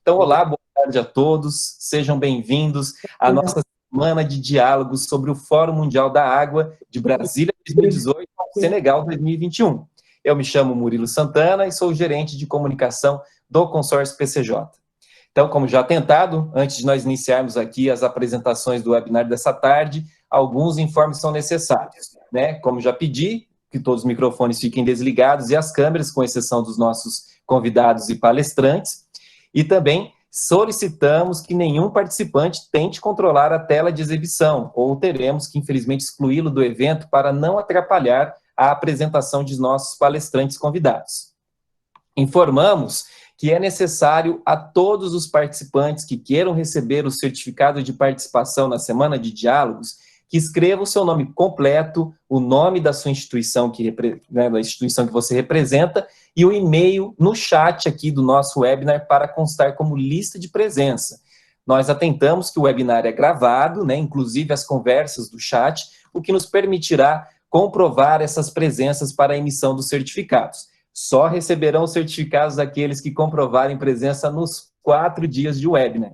Então, olá, boa tarde a todos, sejam bem-vindos à nossa semana de diálogos sobre o Fórum Mundial da Água de Brasília 2018 ao Senegal 2021. Eu me chamo Murilo Santana e sou o gerente de comunicação do consórcio PCJ. Então, como já tentado, antes de nós iniciarmos aqui as apresentações do webinar dessa tarde, alguns informes são necessários, né? Como já pedi, que todos os microfones fiquem desligados e as câmeras, com exceção dos nossos convidados e palestrantes. E também solicitamos que nenhum participante tente controlar a tela de exibição, ou teremos que, infelizmente, excluí-lo do evento para não atrapalhar a apresentação de nossos palestrantes convidados. Informamos que é necessário a todos os participantes que queiram receber o certificado de participação na Semana de Diálogos, que escreva o seu nome completo, o nome da sua instituição, da instituição que você representa, e o e-mail no chat aqui do nosso webinar para constar como lista de presença. Nós atentamos que o webinar é gravado, né, inclusive as conversas do chat, o que nos permitirá comprovar essas presenças para a emissão dos certificados. Só receberão os certificados aqueles que comprovarem presença nos 4 dias de webinar.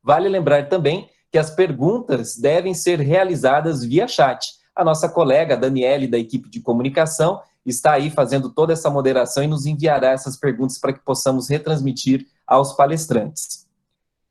Vale lembrar também que as perguntas devem ser realizadas via chat. A nossa colega Daniele, da equipe de comunicação, está aí fazendo toda essa moderação e nos enviará essas perguntas para que possamos retransmitir aos palestrantes.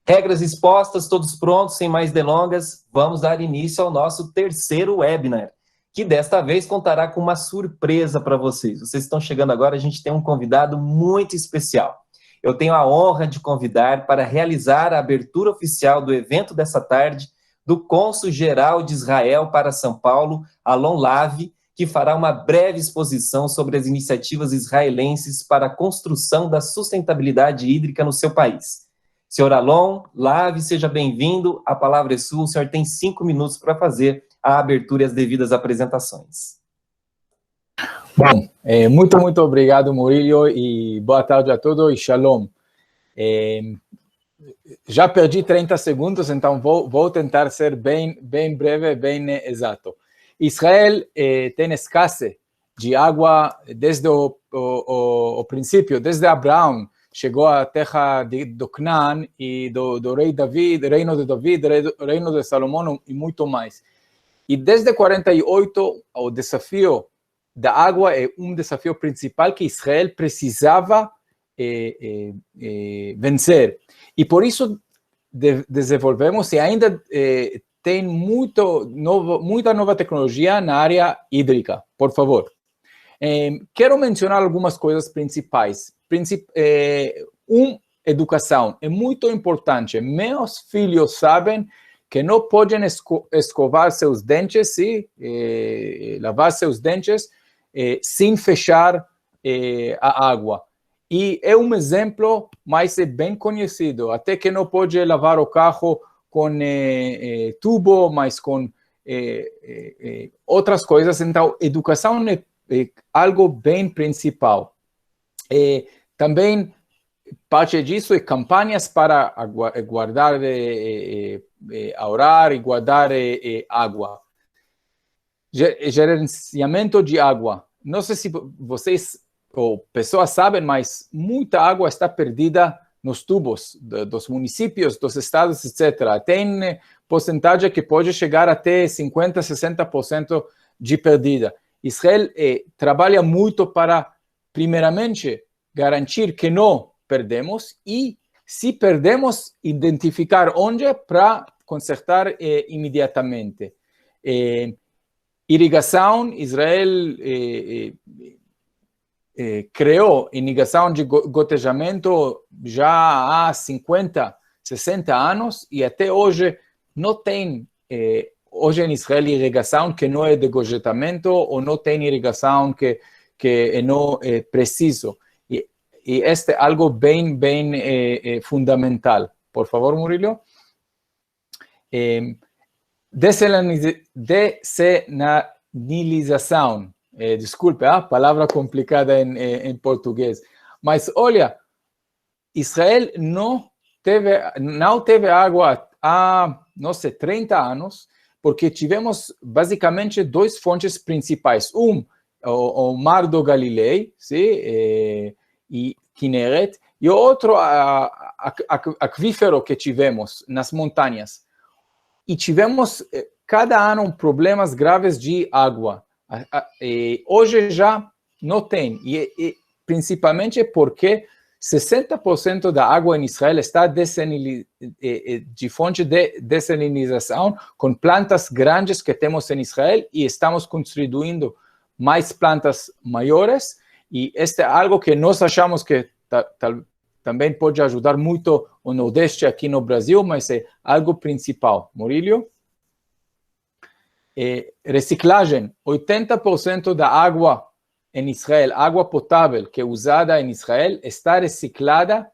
Regras expostas, todos prontos, sem mais delongas, vamos dar início ao nosso terceiro webinar, que desta vez contará com uma surpresa para vocês. Vocês estão chegando agora, a gente tem um convidado muito especial. Eu tenho a honra de convidar para realizar a abertura oficial do evento dessa tarde do cônsul-geral de Israel para São Paulo, Alon Lavi, que fará uma breve exposição sobre as iniciativas israelenses para a construção da sustentabilidade hídrica no seu país. Senhor Alon Lavi, seja bem-vindo, a palavra é sua, o senhor tem 5 minutos para fazer a abertura e as devidas apresentações. Bom, muito obrigado, Murilo, e boa tarde a todos, e shalom. Já perdi 30 segundos, então vou tentar ser bem breve, bem exato. Israel tem escassez de água desde o princípio, desde Abraão, chegou à terra do Canaã e do rei David, reino de David, reino de Salomão e muito mais. E desde 48, o desafio da água é um desafio principal que Israel precisava vencer. E por isso desenvolvemos e ainda tem muita nova tecnologia na área hídrica, por favor. Quero mencionar algumas coisas principais. Educação é muito importante. Meus filhos sabem que não podem escovar seus dentes e lavar seus dentes sem fechar a água. E é um exemplo, mas é bem conhecido. Até que não pode lavar o carro com tubo, mas com outras coisas. Então, educação é algo bem principal. Também, parte disso é campanhas para guardar, ahorrar e guardar água. Gerenciamento de água. Não sei se vocês ou pessoas sabem, mas muita água está perdida nos tubos dos municípios, dos estados, etc. Tem porcentagem que pode chegar até 50%, 60% de perdida. Israel trabalha muito para, primeiramente, garantir que não perdemos e, se perdemos, identificar onde para consertar imediatamente. Irrigação, Israel criou irrigação de gotejamento já há 50, 60 anos e até hoje não tem, hoje em Israel, irrigação que não é de gotejamento ou não tem irrigação que não é preciso. E este é algo bem fundamental. Por favor, Murilo. Desalinização. Desculpe, palavra complicada em português. Mas, olha, Israel não teve água há, não sei, 30 anos, porque tivemos basicamente 2 fontes principais. O Mar do Galileu, sim, e Kinneret, e o outro, a aquífero que tivemos nas montanhas. E tivemos, cada ano, problemas graves de água. Hoje já não tem, e principalmente porque 60% da água em Israel está de fonte de dessalinização, com plantas grandes que temos em Israel, e estamos construindo mais plantas maiores, e este é algo que nós achamos que também pode ajudar muito o Nordeste aqui no Brasil, mas é algo principal. Murillo? Reciclagem. 80% da água em Israel, água potável que é usada em Israel, está reciclada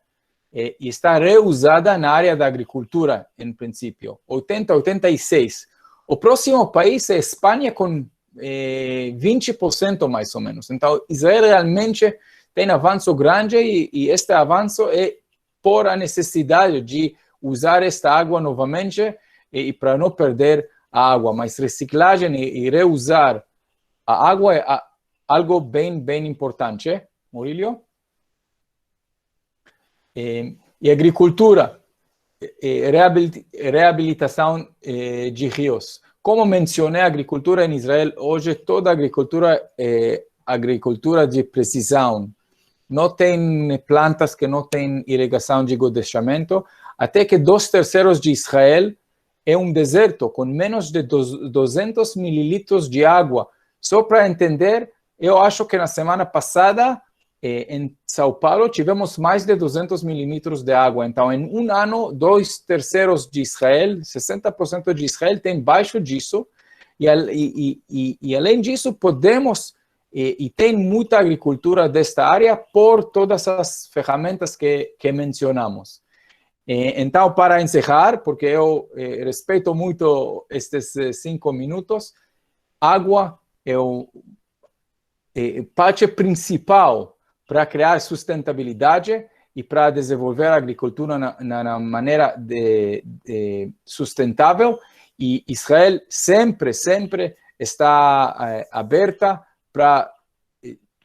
e está reusada na área da agricultura, em princípio. 86%. O próximo país é a Espanha, com 20% mais ou menos. Então, Israel realmente tem avanço grande, e este avanço é por a necessidade de usar esta água novamente e para não perder a água. Mas reciclagem e reusar a água é algo bem importante, Murillo? E agricultura, reabilitação de rios. Como mencionei, a agricultura em Israel, hoje toda a agricultura é agricultura de precisão. Não tem plantas que não têm irrigação de esgotamento, até que 2/3 de Israel é um deserto, com menos de 200 mililitros de água. Só para entender, eu acho que na semana passada, em São Paulo, tivemos mais de 200 mililitros de água. Então, em um ano, 2/3 de Israel, 60% de Israel tem baixo disso, e além disso, podemos, e tem muita agricultura desta área por todas as ferramentas que mencionamos. Então, para encerrar, porque eu respeito muito estes 5 minutos, água é o parte principal para criar sustentabilidade e para desenvolver a agricultura na maneira sustentável, e Israel sempre está aberta para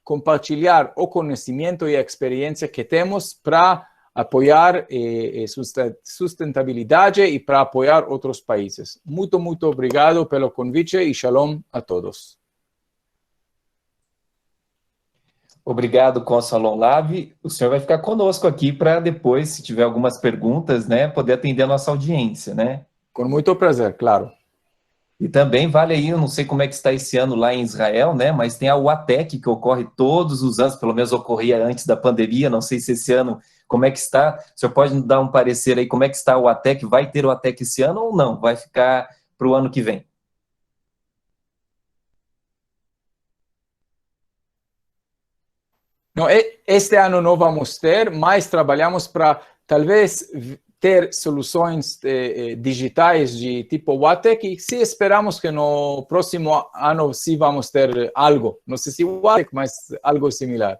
compartilhar o conhecimento e a experiência que temos para apoiar sustentabilidade e para apoiar outros países. Muito obrigado pelo convite e shalom a todos. Obrigado, Cônsul Alon Lavi. O senhor vai ficar conosco aqui para depois, se tiver algumas perguntas, né, poder atender a nossa audiência, né? Com muito prazer, claro. E também vale aí, eu não sei como é que está esse ano lá em Israel, né, mas tem a UATEC, que ocorre todos os anos, pelo menos ocorria antes da pandemia, não sei se esse ano, como é que está? O senhor pode nos dar um parecer aí, como é que está o UATEC? Vai ter o UATEC esse ano ou não? Vai ficar para o ano que vem? Não, este ano não vamos ter, mas trabalhamos para talvez ter soluções digitais de tipo UATEC, e se esperamos que no próximo ano sim vamos ter algo. Não sei se UATEC, mas algo similar.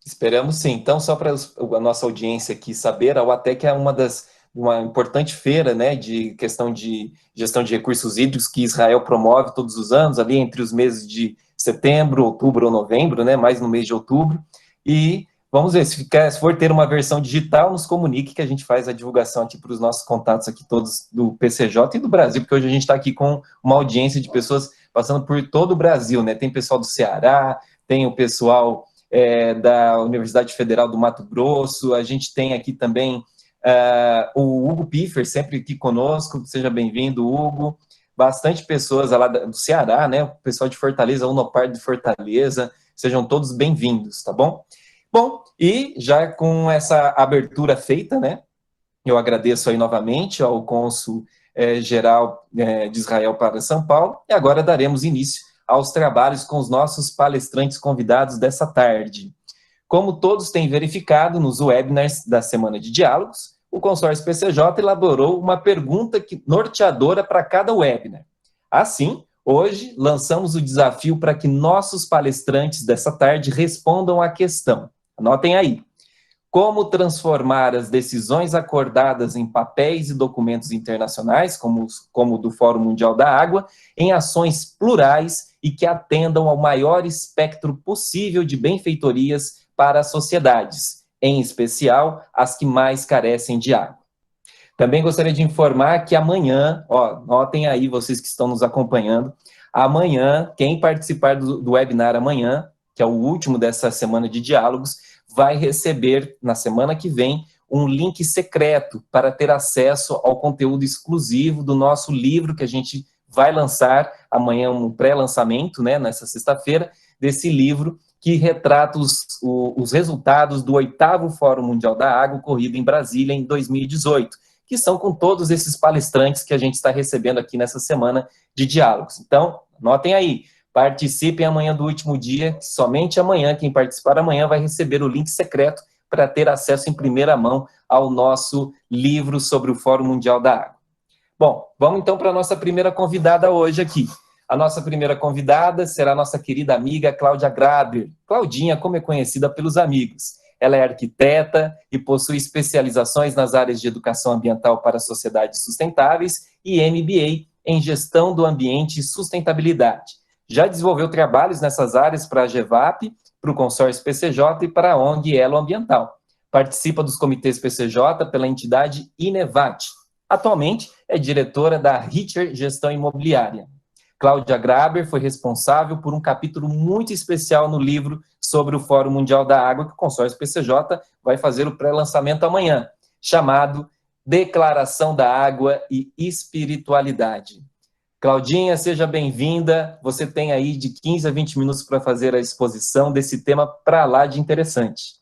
Esperamos sim. Então, só para a nossa audiência aqui saber, a UATEC é uma importante feira, né, de questão de gestão de recursos hídricos que Israel promove todos os anos, ali entre os meses de setembro, outubro ou novembro, né, mais no mês de outubro. E vamos ver, se for ter uma versão digital, nos comunique que a gente faz a divulgação aqui para os nossos contatos aqui todos do PCJ e do Brasil, porque hoje a gente está aqui com uma audiência de pessoas passando por todo o Brasil, né? Tem pessoal do Ceará, tem o pessoal da Universidade Federal do Mato Grosso, a gente tem aqui também o Hugo Piffer, sempre aqui conosco, seja bem-vindo, Hugo. Bastante pessoas lá do Ceará, né? O pessoal de Fortaleza, o Unopar de Fortaleza, sejam todos bem-vindos, tá bom? Bom, e já com essa abertura feita, né, eu agradeço aí novamente ao cônsul geral de Israel para São Paulo, e agora daremos início aos trabalhos com os nossos palestrantes convidados dessa tarde. Como todos têm verificado nos webinars da Semana de Diálogos, o consórcio PCJ elaborou uma pergunta norteadora para cada webinar. Assim, hoje lançamos o desafio para que nossos palestrantes dessa tarde respondam à questão. Anotem aí. Como transformar as decisões acordadas em papéis e documentos internacionais, como o do Fórum Mundial da Água, em ações plurais e que atendam ao maior espectro possível de benfeitorias para as sociedades, em especial as que mais carecem de água. Também gostaria de informar que amanhã, notem aí vocês que estão nos acompanhando, amanhã, quem participar do webinar amanhã, que é o último dessa semana de diálogos, vai receber, na semana que vem, um link secreto para ter acesso ao conteúdo exclusivo do nosso livro que a gente vai lançar amanhã, um pré-lançamento, né, nessa sexta-feira, desse livro que retrata os resultados do 8º Fórum Mundial da Água ocorrido em Brasília em 2018, que são com todos esses palestrantes que a gente está recebendo aqui nessa semana de diálogos. Então, anotem aí, participem amanhã do último dia, somente amanhã, quem participar amanhã vai receber o link secreto para ter acesso em primeira mão ao nosso livro sobre o Fórum Mundial da Água. Bom, vamos então para a nossa primeira convidada hoje aqui. A nossa primeira convidada será a nossa querida amiga Cláudia Graber. Claudinha, como é conhecida pelos amigos. Ela é arquiteta e possui especializações nas áreas de educação ambiental para sociedades sustentáveis e MBA em gestão do ambiente e sustentabilidade. Já desenvolveu trabalhos nessas áreas para a GEVAP, para o consórcio PCJ e para a ONG Elo Ambiental. Participa dos comitês PCJ pela entidade Inevat. Atualmente é diretora da Richer Gestão Imobiliária. Cláudia Graber foi responsável por um capítulo muito especial no livro sobre o Fórum Mundial da Água, que o consórcio PCJ vai fazer o pré-lançamento amanhã, chamado Declaração da Água e Espiritualidade. Claudinha, seja bem-vinda. Você tem aí de 15 a 20 minutos para fazer a exposição desse tema para lá de interessante.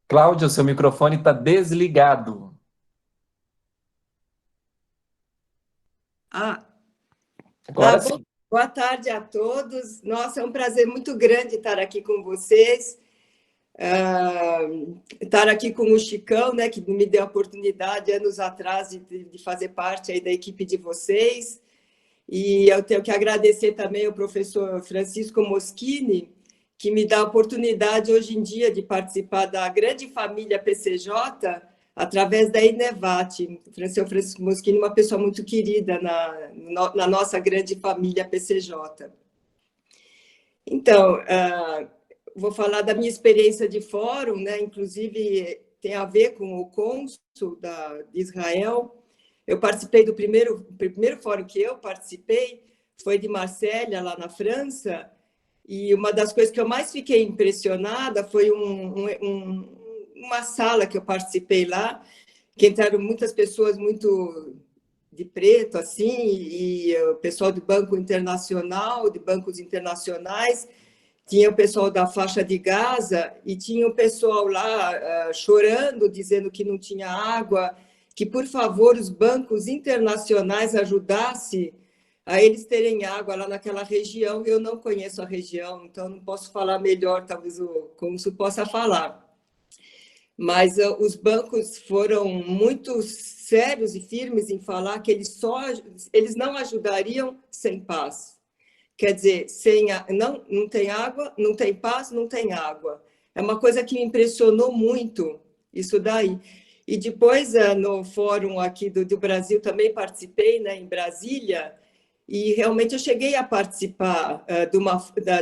Cláudia, o seu microfone está desligado. Agora sim. Boa tarde a todos. Nossa, é um prazer muito grande estar aqui com vocês. Estar aqui com o Chicão, né, que me deu a oportunidade anos atrás de fazer parte aí da equipe de vocês. E eu tenho que agradecer também ao professor Francisco Moschini, que me dá a oportunidade hoje em dia de participar da grande família PCJ através da Inevat. O professor Francisco Moschini é uma pessoa muito querida na nossa grande família PCJ. Então, vou falar da minha experiência de fórum, né? Inclusive tem a ver com o cônsul de Israel. Eu participei do primeiro fórum que eu participei, foi de Marselha, lá na França, e uma das coisas que eu mais fiquei impressionada foi uma sala que eu participei lá, que entraram muitas pessoas muito de preto, assim, e o pessoal do Banco Internacional, de bancos internacionais, tinha o pessoal da faixa de Gaza e tinha o pessoal lá chorando, dizendo que não tinha água, que, por favor, os bancos internacionais ajudassem a eles terem água lá naquela região. Eu não conheço a região, então não posso falar melhor, talvez, como se possa falar. Mas os bancos foram muito sérios e firmes em falar que eles não ajudariam sem paz. Quer dizer, não tem água, não tem paz, não tem água. É uma coisa que me impressionou muito, isso daí. E depois, no fórum aqui do Brasil, também participei, né, em Brasília, e realmente eu cheguei a participar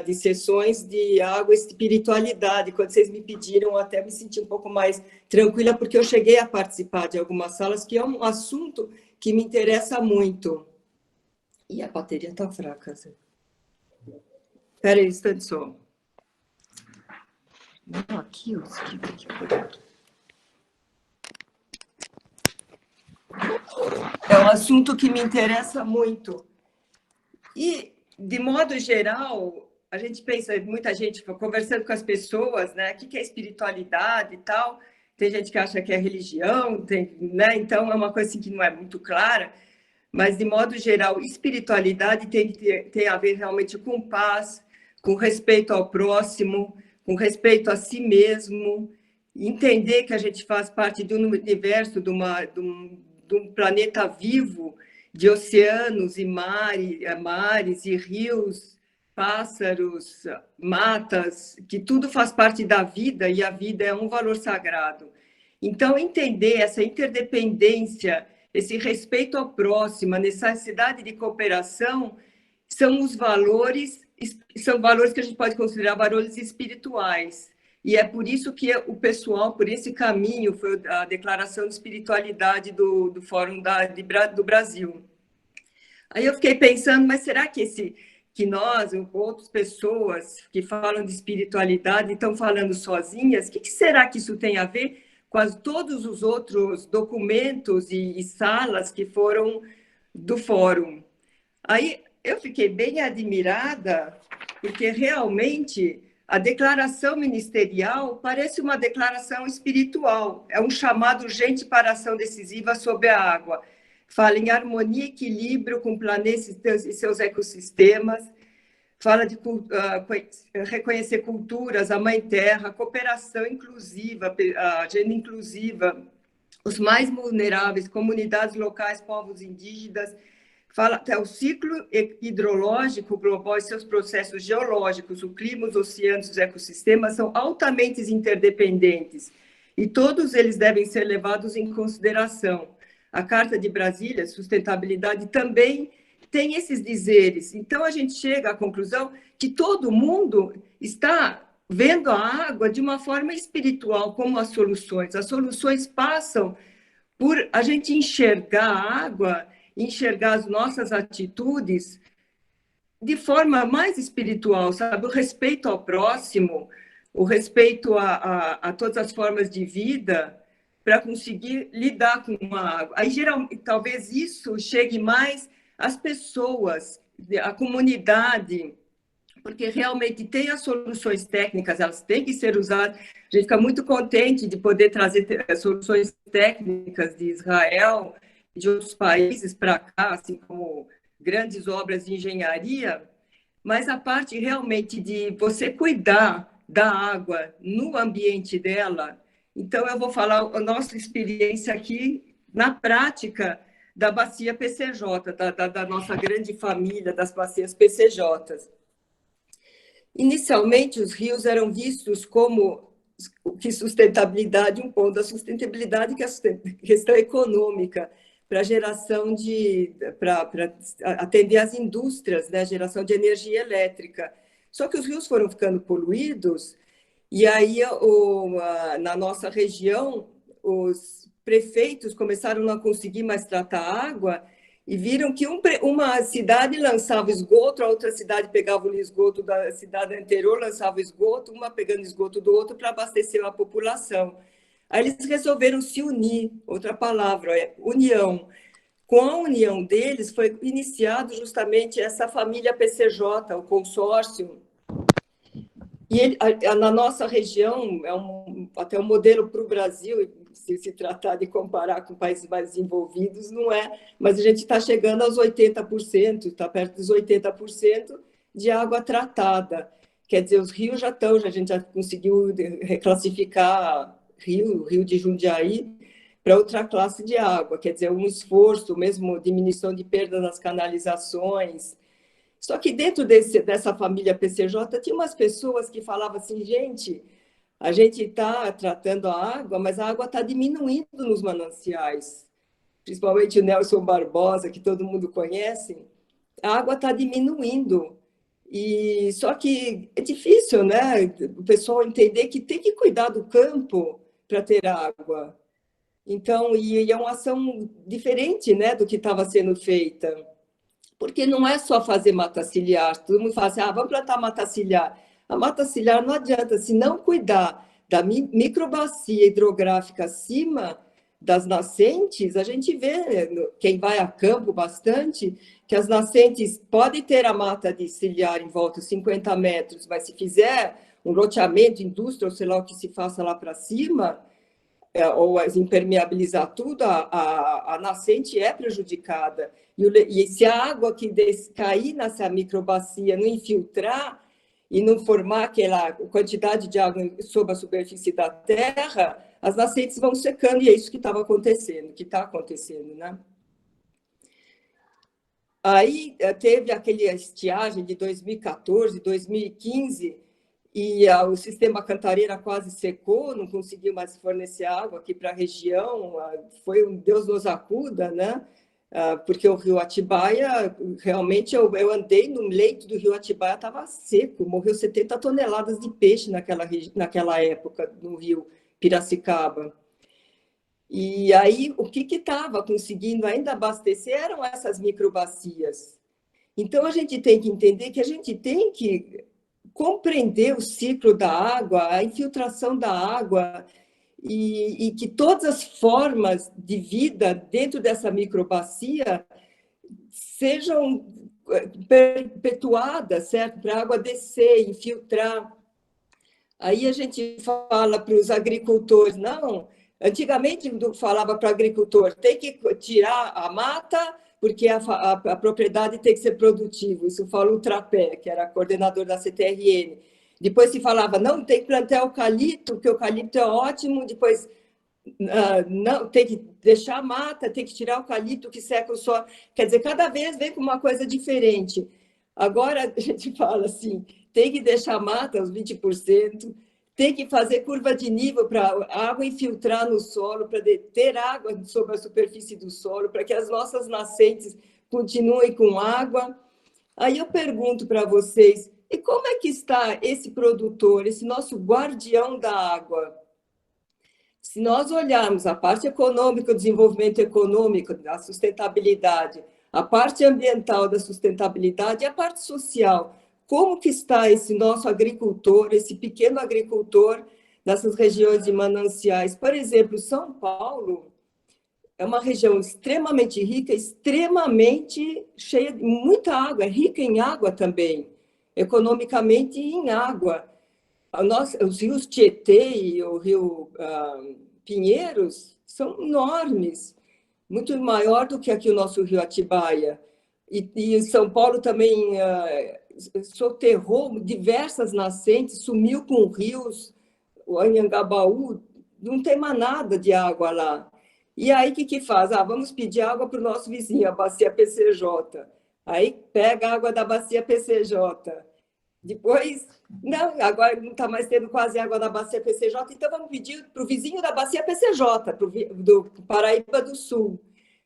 de sessões de água e espiritualidade. Quando vocês me pediram, eu até me senti um pouco mais tranquila, porque eu cheguei a participar de algumas salas, que é um assunto que me interessa muito. E a bateria está fraca. Espera aí, instante só. Não, aqui. É um assunto que me interessa muito. E, de modo geral, a gente pensa, muita gente conversando com as pessoas, né? O que é espiritualidade e tal. Tem gente que acha que é religião, né? Então é uma coisa assim que não é muito clara. Mas, de modo geral, espiritualidade tem a ver realmente com paz, com respeito ao próximo, com respeito a si mesmo, entender que a gente faz parte de um universo, de um planeta vivo, de oceanos e mares e rios, pássaros, matas, que tudo faz parte da vida e a vida é um valor sagrado. Então, entender essa interdependência esse respeito ao próximo, a necessidade de cooperação, são valores que a gente pode considerar valores espirituais. E é por isso que o pessoal, por esse caminho, foi a declaração de espiritualidade do Fórum do Brasil. Aí eu fiquei pensando, mas será que nós, ou outras pessoas que falam de espiritualidade, estão falando sozinhas? O que será que isso tem a ver com todos os outros documentos e salas que foram do Fórum? Aí eu fiquei bem admirada, porque realmente a declaração ministerial parece uma declaração espiritual, é um chamado urgente para ação decisiva sobre a água. Fala em harmonia e equilíbrio com o planeta e seus ecossistemas, fala de reconhecer culturas, a Mãe Terra, cooperação inclusiva, a agenda inclusiva, os mais vulneráveis, comunidades locais, povos indígenas, fala até o ciclo hidrológico global e seus processos geológicos, o clima, os oceanos, os ecossistemas são altamente interdependentes e todos eles devem ser levados em consideração. A Carta de Brasília, Sustentabilidade, também tem esses dizeres. Então, a gente chega à conclusão que todo mundo está vendo a água de uma forma espiritual, como as soluções. As soluções passam por a gente enxergar a água, enxergar as nossas atitudes de forma mais espiritual, sabe? O respeito ao próximo, o respeito a todas as formas de vida, para conseguir lidar com a água. Aí, talvez isso chegue mais às pessoas, à comunidade, porque realmente tem as soluções técnicas, elas têm que ser usadas. A gente fica muito contente de poder trazer soluções técnicas de Israel e de outros países para cá, assim como grandes obras de engenharia, mas a parte realmente de você cuidar da água no ambiente dela. Então, eu vou falar a nossa experiência aqui, na prática, da bacia PCJ, da nossa grande família das bacias PCJs. Inicialmente, os rios eram vistos como que sustentabilidade, um ponto da sustentabilidade, que é a questão econômica, para geração para atender as indústrias, né, geração de energia elétrica. Só que os rios foram ficando poluídos, e aí, na nossa região, os prefeitos começaram a não conseguir mais tratar a água e viram que uma cidade lançava esgoto, a outra cidade pegava o esgoto da cidade anterior, lançava esgoto, uma pegando esgoto do outro para abastecer a população. Aí eles resolveram se unir, outra palavra, é união. Com a união deles, foi iniciado justamente essa família PCJ, o consórcio. E na nossa região, até um modelo para o Brasil, se tratar de comparar com países mais desenvolvidos, não é, mas a gente está chegando aos 80%, está perto dos 80% de água tratada. Quer dizer, os rios a gente já conseguiu reclassificar o Rio de Jundiaí para outra classe de água, quer dizer, um esforço, mesmo diminuição de perda nas canalizações. Só que dentro dessa família PCJ tinha umas pessoas que falavam assim, gente, a gente está tratando a água, mas a água está diminuindo nos mananciais. Principalmente o Nelson Barbosa, que todo mundo conhece, a água está diminuindo. E só que é difícil, né? O pessoal entender que tem que cuidar do campo para ter água. Então, e é uma ação diferente, né, do que estava sendo feita. Porque não é só fazer mata ciliar. Todo mundo fala assim, vamos plantar mata ciliar. A mata ciliar não adianta, se não cuidar da microbacia hidrográfica acima das nascentes, a gente vê, quem vai a campo bastante, que as nascentes podem ter a mata de ciliar em volta de 50 metros, mas se fizer um loteamento, indústria, ou sei lá o que se faça lá para cima, ou impermeabilizar tudo, a nascente é prejudicada. E se a água que cair nessa microbacia não infiltrar e não formar aquela quantidade de água sob a superfície da terra, as nascentes vão secando, e é isso que estava acontecendo, que está acontecendo, né? Aí teve aquela estiagem de 2014, 2015, e o sistema Cantareira quase secou, não conseguiu mais fornecer água aqui para a região, foi um Deus nos acuda, né? Porque o rio Atibaia, realmente eu andei no leito do rio Atibaia, estava seco, morreu 70 toneladas de peixe naquela época no rio Piracicaba. E aí, o que estava conseguindo ainda abastecer eram essas microbacias. Então, a gente tem que entender que a gente tem que compreender o ciclo da água, a infiltração da água, e que todas as formas de vida dentro dessa microbacia sejam perpetuadas, certo? Para a água descer, infiltrar. Aí a gente fala para os agricultores, não, antigamente falava para o agricultor, tem que tirar a mata, porque a propriedade tem que ser produtiva. Isso fala o Trapé, que era coordenador da CTRN. Depois se falava, não, tem que plantar eucalipto, porque o eucalipto é ótimo. Depois, não, tem que deixar a mata, tem que tirar o eucalipto, que seca o solo. Quer dizer, cada vez vem com uma coisa diferente. Agora a gente fala assim, tem que deixar a mata, os 20%, tem que fazer curva de nível para a água infiltrar no solo, para ter água sobre a superfície do solo, para que as nossas nascentes continuem com água. Aí eu pergunto para vocês, e como é que está esse produtor, esse nosso guardião da água? Se nós olharmos a parte econômica, o desenvolvimento econômico, a sustentabilidade, a parte ambiental da sustentabilidade e a parte social, como que está esse nosso agricultor, esse pequeno agricultor nessas regiões de mananciais? Por exemplo, São Paulo é uma região extremamente rica, extremamente cheia de muita água, é rica em água também, economicamente em água. Os rios Tietê e o rio Pinheiros são enormes, muito maior do que aqui o nosso rio Atibaia. E São Paulo também soterrou diversas nascentes, sumiu com rios, o Anhangabaú, não tem mais nada de água lá. E aí, o que faz? Vamos pedir água para o nosso vizinho, a bacia PCJ. Aí pega a água da bacia PCJ. Depois, não, agora não está mais tendo quase água da bacia PCJ, então vamos pedir para o vizinho da bacia PCJ, do Paraíba do Sul.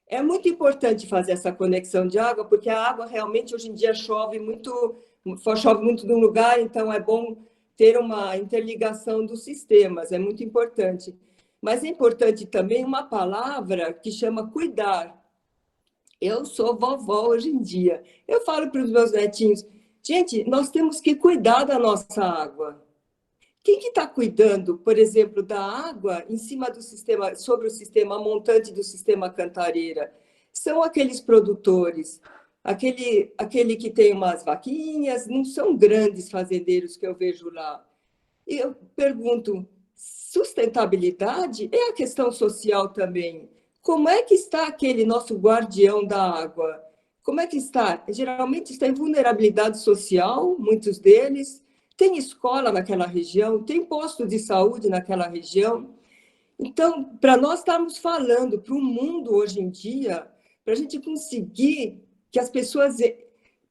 É muito importante fazer essa conexão de água, porque a água realmente hoje em dia chove muito num lugar, então é bom ter uma interligação dos sistemas, é muito importante. Mas é importante também uma palavra que chama cuidar. Eu sou vovó hoje em dia. Eu falo para os meus netinhos, gente, nós temos que cuidar da nossa água. Quem que está cuidando, por exemplo, da água em cima do sistema, sobre o sistema montante do sistema Cantareira? São aqueles produtores, aquele que tem umas vaquinhas, não são grandes fazendeiros que eu vejo lá. E eu pergunto, sustentabilidade é a questão social também. Como é que está aquele nosso guardião da água? Como é que está? Geralmente está em vulnerabilidade social, muitos deles. Tem escola naquela região, tem posto de saúde naquela região. Então, para nós estarmos falando para o mundo hoje em dia, para a gente conseguir que as pessoas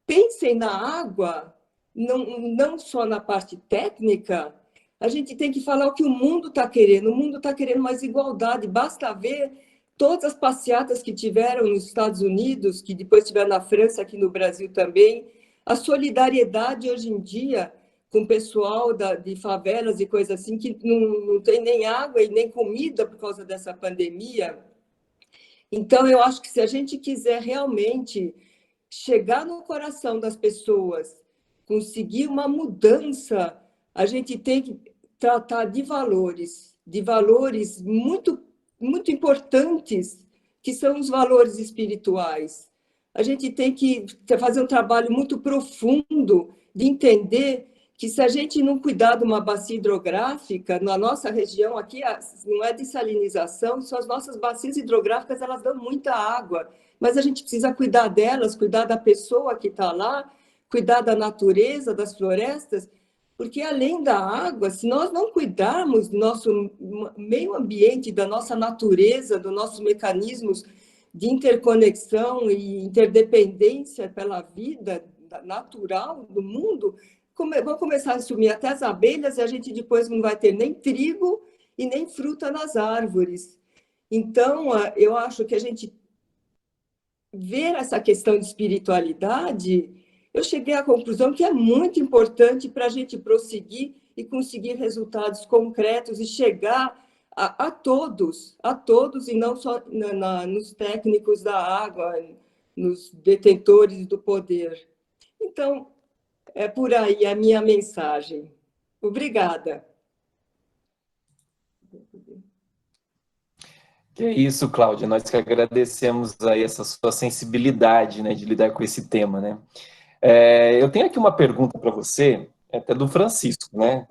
pensem na água, não só na parte técnica, a gente tem que falar o que o mundo está querendo. O mundo está querendo mais igualdade. Basta ver todas as passeatas que tiveram nos Estados Unidos, que depois tiveram na França, aqui no Brasil também. A solidariedade hoje em dia com o pessoal de favelas e coisas assim, que não tem nem água e nem comida por causa dessa pandemia. Então, eu acho que se a gente quiser realmente chegar no coração das pessoas, conseguir uma mudança, a gente tem que tratar de valores muito, muito importantes, que são os valores espirituais. A gente tem que fazer um trabalho muito profundo de entender que se a gente não cuidar de uma bacia hidrográfica, na nossa região aqui, não é dessalinização, são as nossas bacias hidrográficas, elas dão muita água, mas a gente precisa cuidar delas, cuidar da pessoa que está lá, cuidar da natureza, das florestas, porque além da água, se nós não cuidarmos do nosso meio ambiente, da nossa natureza, dos nossos mecanismos de interconexão e interdependência pela vida natural do mundo, vão começar a sumir até as abelhas e a gente depois não vai ter nem trigo e nem fruta nas árvores. Então, eu acho que a gente ver essa questão de espiritualidade, eu cheguei à conclusão que é muito importante para a gente prosseguir e conseguir resultados concretos e chegar a todos, e não só nos técnicos da água, nos detentores do poder. Então, é por aí a minha mensagem. Obrigada. Que é isso, Cláudia, nós que agradecemos aí essa sua sensibilidade, né, de lidar com esse tema, né. Eu tenho aqui uma pergunta para você, até do Francisco, né,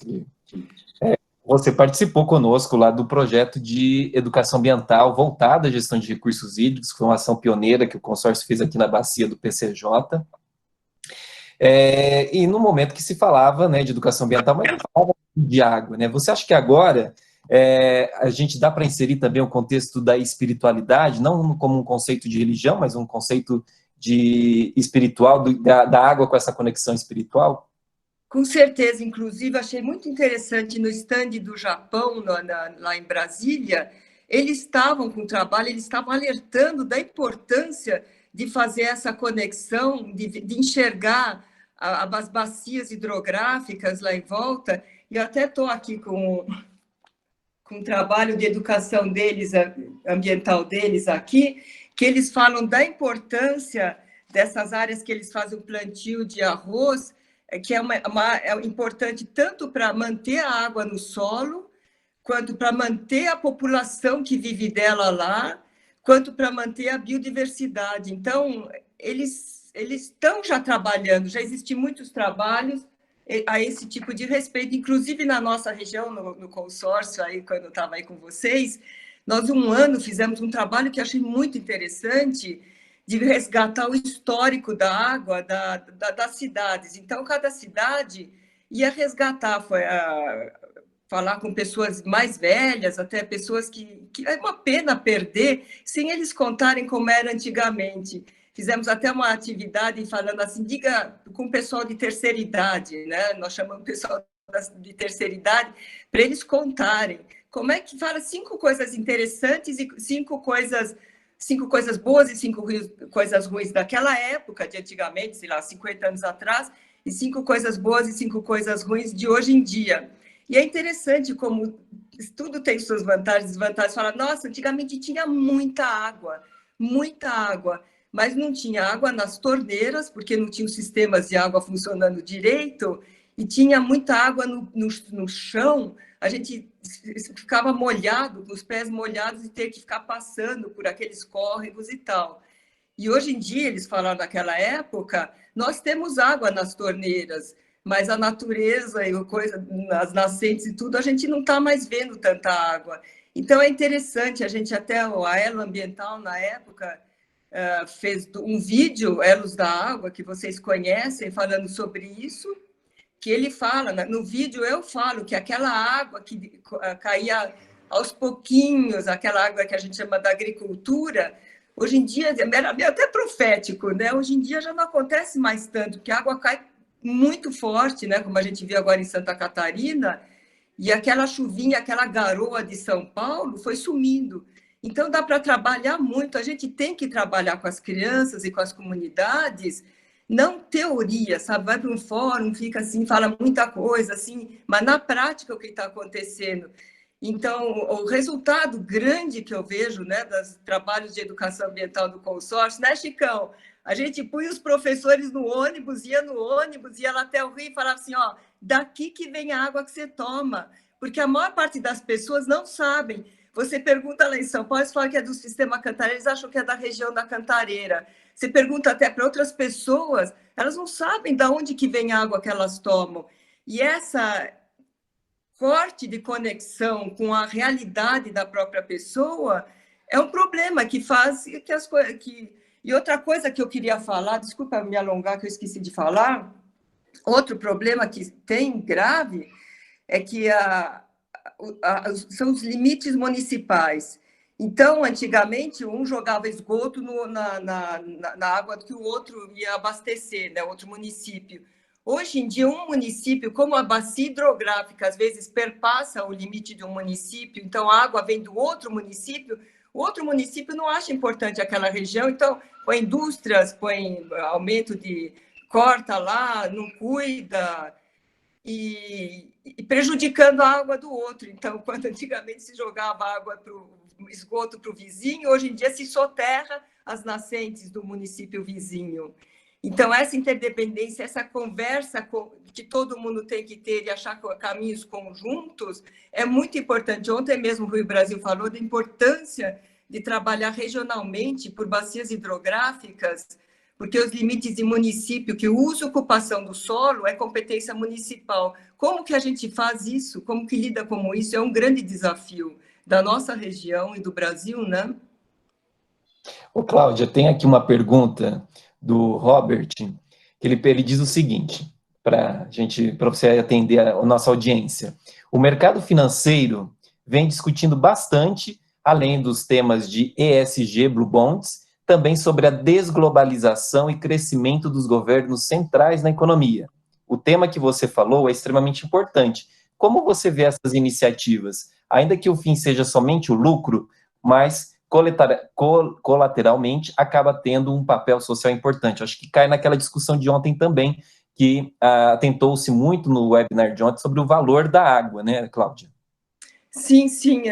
você participou conosco lá do projeto de educação ambiental voltada à gestão de recursos hídricos, que foi uma ação pioneira que o consórcio fez aqui na bacia do PCJ, e no momento que se falava, né, de educação ambiental, mas não falava de água, né, você acha que agora a gente dá para inserir também o contexto da espiritualidade, não como um conceito de religião, mas um conceito de espiritual, da água com essa conexão espiritual? Com certeza, inclusive, achei muito interessante no stand do Japão, lá em Brasília, eles estavam com trabalho, eles estavam alertando da importância de fazer essa conexão, de enxergar as bacias hidrográficas lá em volta, e eu até estou aqui com o trabalho de educação deles, ambiental deles aqui, que eles falam da importância dessas áreas que eles fazem o plantio de arroz, que é importante tanto para manter a água no solo, quanto para manter a população que vive dela lá, quanto para manter a biodiversidade. Então, eles estão já trabalhando, já existem muitos trabalhos a esse tipo de respeito, inclusive na nossa região, no consórcio, aí, quando eu estava aí com vocês, nós, um ano, fizemos um trabalho que eu achei muito interessante, de resgatar o histórico da água das cidades. Então, cada cidade ia resgatar, falar com pessoas mais velhas, até pessoas que é uma pena perder, sem eles contarem como era antigamente. Fizemos até uma atividade falando assim, diga com o pessoal de terceira idade, né? Nós chamamos o pessoal de terceira idade, para eles contarem como é que fala 5 coisas interessantes e 5 coisas boas e 5 coisas ruins daquela época, de antigamente, sei lá, 50 anos atrás, e 5 coisas boas e 5 coisas ruins de hoje em dia. E é interessante como tudo tem suas vantagens e desvantagens. Fala, nossa, antigamente tinha muita água, mas não tinha água nas torneiras, porque não tinha os sistemas de água funcionando direito, e tinha muita água no chão, a gente ficava molhado, com os pés molhados, e ter que ficar passando por aqueles córregos e tal. E hoje em dia, eles falaram naquela época, nós temos água nas torneiras, mas a natureza e as nascentes e tudo, a gente não está mais vendo tanta água. Então, é interessante, a gente até, a Elo Ambiental, na época, fez um vídeo, Elos da Água, que vocês conhecem, falando sobre isso, que ele fala, no vídeo eu falo que aquela água que caía aos pouquinhos, aquela água que a gente chama da agricultura, hoje em dia, é até profético, né? Hoje em dia já não acontece mais tanto, porque a água cai muito forte, né? Como a gente viu agora em Santa Catarina, e aquela chuvinha, aquela garoa de São Paulo foi sumindo. Então, dá para trabalhar muito. A gente tem que trabalhar com as crianças e com as comunidades, não teoria, sabe? Vai para um fórum, fica assim, fala muita coisa, assim, mas na prática o que está acontecendo. Então, o resultado grande que eu vejo, né, dos trabalhos de educação ambiental do consórcio, né, Chicão? A gente punha os professores no ônibus, ia lá até o rio e falava assim, ó, daqui que vem a água que você toma, porque a maior parte das pessoas não sabem. Você pergunta lá em São Paulo, eles falam que é do sistema Cantareira, eles acham que é da região da Cantareira. Você pergunta até para outras pessoas, elas não sabem de onde que vem a água que elas tomam. E essa corte de conexão com a realidade da própria pessoa é um problema que faz que as coisas... E outra coisa que eu queria falar, desculpa me alongar, que eu esqueci de falar, outro problema que tem grave é que são os limites municipais. Então, antigamente, um jogava esgoto na água que o outro ia abastecer, né, outro município. Hoje em dia, um município, como a bacia hidrográfica, às vezes perpassa o limite de um município, então a água vem do outro município, o outro município não acha importante aquela região, então põe indústrias, põe aumento de... corta lá, não cuida, e prejudicando a água do outro. Então, quando antigamente se jogava água para o esgoto para o vizinho, hoje em dia se soterra as nascentes do município vizinho. Então, essa interdependência, essa conversa que todo mundo tem que ter e achar caminhos conjuntos é muito importante. Ontem mesmo o Rio Brasil falou da importância de trabalhar regionalmente por bacias hidrográficas, porque os limites de município, que o uso e ocupação do solo é competência municipal. Como que a gente faz isso? Como que lida com isso? É um grande desafio da nossa região e do Brasil, né? Ô, Cláudia, tem aqui uma pergunta do Robert, que ele diz o seguinte, para você atender a nossa audiência. O mercado financeiro vem discutindo bastante, além dos temas de ESG, Blue Bonds, também sobre a desglobalização e crescimento dos governos centrais na economia. O tema que você falou é extremamente importante. Como você vê essas iniciativas? Ainda que o fim seja somente o lucro, mas colateralmente acaba tendo um papel social importante. Acho que cai naquela discussão de ontem também, que atentou-se muito no webinar de ontem sobre o valor da água, né, Cláudia? Sim, sim.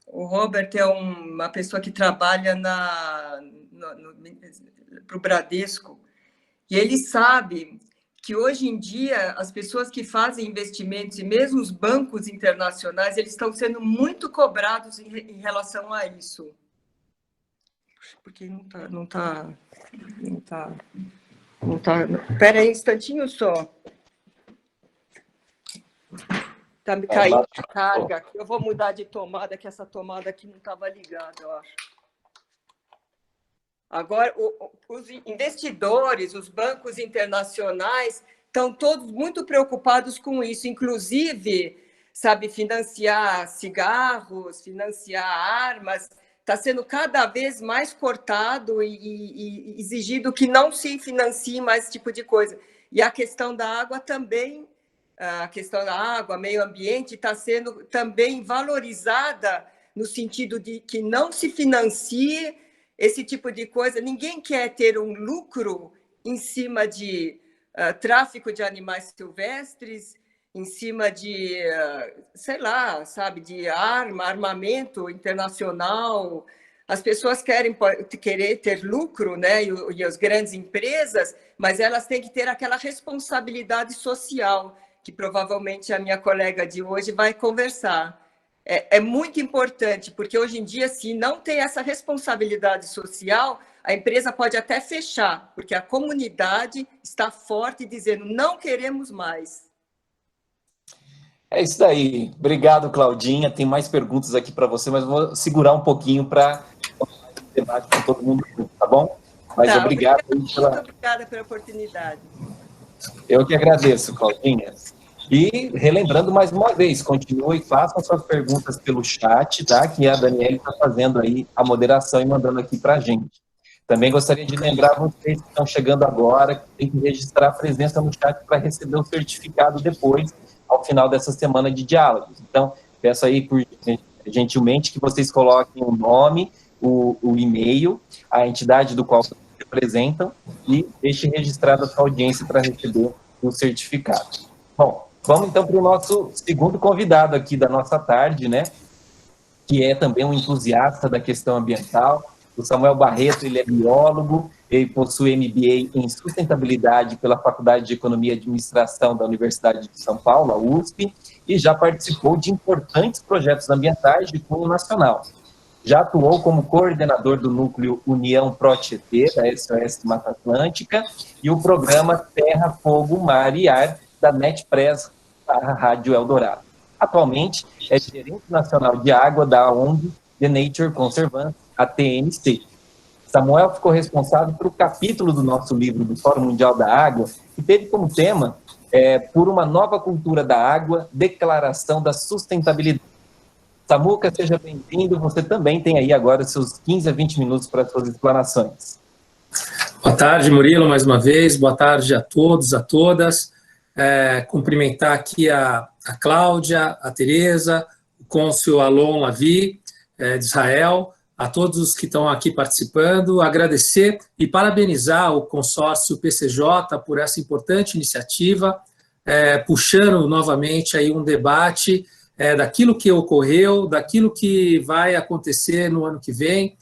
O Robert é uma pessoa que trabalha para o Bradesco, e ele sabe que hoje em dia as pessoas que fazem investimentos, e mesmo os bancos internacionais, eles estão sendo muito cobrados em relação a isso. Porque não tá. Espera aí um instantinho só. Está me caindo a carga. Eu vou mudar de tomada, que essa tomada aqui não estava ligada, eu acho. Agora, os investidores, os bancos internacionais, estão todos muito preocupados com isso, inclusive, sabe, financiar cigarros, financiar armas, está sendo cada vez mais cortado e exigido que não se financie mais esse tipo de coisa. E a questão da água também, a questão da água, meio ambiente, está sendo também valorizada no sentido de que não se financie esse tipo de coisa. Ninguém quer ter um lucro em cima de tráfico de animais silvestres, em cima de, sei lá, sabe, de armamento internacional. As pessoas querer ter lucro, né, e as grandes empresas, mas elas têm que ter aquela responsabilidade social, que provavelmente a minha colega de hoje vai conversar. É muito importante, porque hoje em dia, se não tem essa responsabilidade social, a empresa pode até fechar, porque a comunidade está forte dizendo, não queremos mais. É isso daí. Obrigado, Claudinha. Tem mais perguntas aqui para você, mas vou segurar um pouquinho para debate com todo mundo, tá bom? Mas tá, obrigado. Muito obrigada pela oportunidade. Eu que agradeço, Claudinha. E relembrando mais uma vez, continue e façam suas perguntas pelo chat, tá? Que a Daniela está fazendo aí a moderação e mandando aqui para a gente. Também gostaria de lembrar vocês que estão chegando agora, que tem que registrar a presença no chat para receber o certificado depois, ao final dessa semana de diálogos. Então, peço aí, gentilmente, que vocês coloquem o nome, o e-mail, a entidade do qual vocês representam e deixem registrada a sua audiência para receber o certificado. Bom, vamos então para o nosso segundo convidado aqui da nossa tarde, né? Que é também um entusiasta da questão ambiental. O Samuel Barreto, ele é biólogo, ele possui MBA em sustentabilidade pela Faculdade de Economia e Administração da Universidade de São Paulo, a USP, e já participou de importantes projetos ambientais de cunho nacional. Já atuou como coordenador do núcleo União Pro-Tietê, da SOS Mata Atlântica, e o programa Terra, Fogo, Mar e Ar, da NetPress, para a Rádio Eldorado. Atualmente, é gerente nacional de água da ONG The Nature Conservancy, a TNC. Samuel ficou responsável pelo capítulo do nosso livro do Fórum Mundial da Água, que teve como tema Por uma Nova Cultura da Água, Declaração da Sustentabilidade. Samuca, seja bem-vindo. Você também tem aí agora seus 15 a 20 minutos para suas explanações. Boa tarde, Murilo, mais uma vez. Boa tarde a todos, a todas. Cumprimentar aqui a Cláudia, a Tereza, o cônsul Alon Lavi, de Israel, a todos os que estão aqui participando, agradecer e parabenizar o consórcio PCJ por essa importante iniciativa, puxando novamente aí um debate daquilo que ocorreu, daquilo que vai acontecer no ano que vem,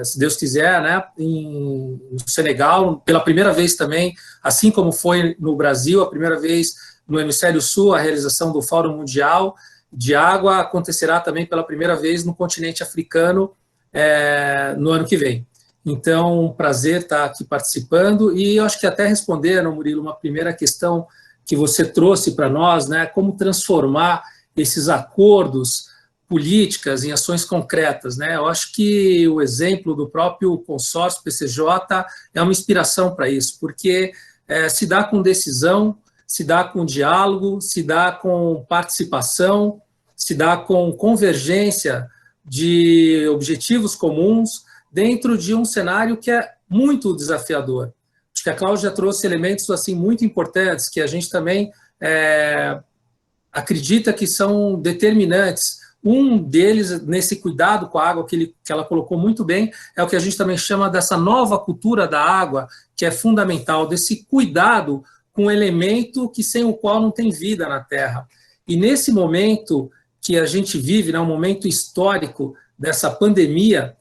se Deus quiser, né, no Senegal, pela primeira vez também, assim como foi no Brasil, a primeira vez no Hemisfério Sul, a realização do Fórum Mundial de Água acontecerá também pela primeira vez no continente africano no ano que vem. Então, um prazer estar aqui participando, e eu acho que até responderam, Murilo, uma primeira questão que você trouxe para nós, né, como transformar esses acordos, políticas em ações concretas, né? Eu acho que o exemplo do próprio consórcio PCJ é uma inspiração para isso, porque se dá com decisão, se dá com diálogo, se dá com participação, se dá com convergência de objetivos comuns dentro de um cenário que é muito desafiador. Acho que a Cláudia trouxe elementos assim muito importantes que a gente também acredita que são determinantes. Um deles, nesse cuidado com a água, que ela colocou muito bem, é o que a gente também chama dessa nova cultura da água, que é fundamental, desse cuidado com um elemento que sem o qual não tem vida na Terra. E nesse momento que a gente vive, né, um momento histórico dessa pandemia,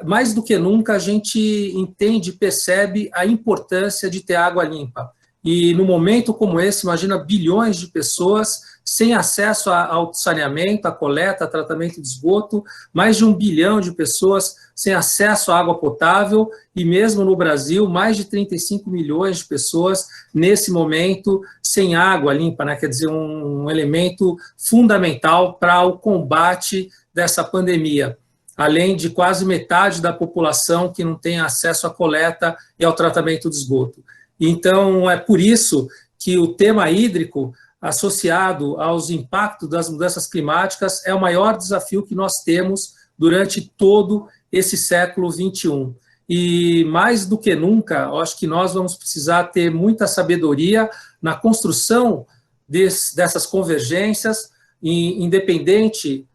mais do que nunca a gente entende e percebe a importância de ter água limpa. E no momento como esse, imagina bilhões de pessoas sem acesso ao saneamento, à coleta, a tratamento de esgoto, mais de 1 bilhão de pessoas sem acesso à água potável, e mesmo no Brasil, mais de 35 milhões de pessoas nesse momento sem água limpa, né? Quer dizer, um elemento fundamental para o combate dessa pandemia, além de quase metade da população que não tem acesso à coleta e ao tratamento de esgoto. Então, é por isso que o tema hídrico, associado aos impactos das mudanças climáticas, é o maior desafio que nós temos durante todo esse século XXI. E, mais do que nunca, eu acho que nós vamos precisar ter muita sabedoria na construção dessas convergências, independente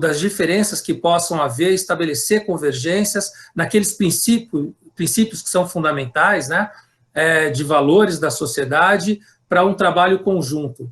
das diferenças que possam haver, estabelecer convergências naqueles princípios que são fundamentais, né, de valores da sociedade, para um trabalho conjunto.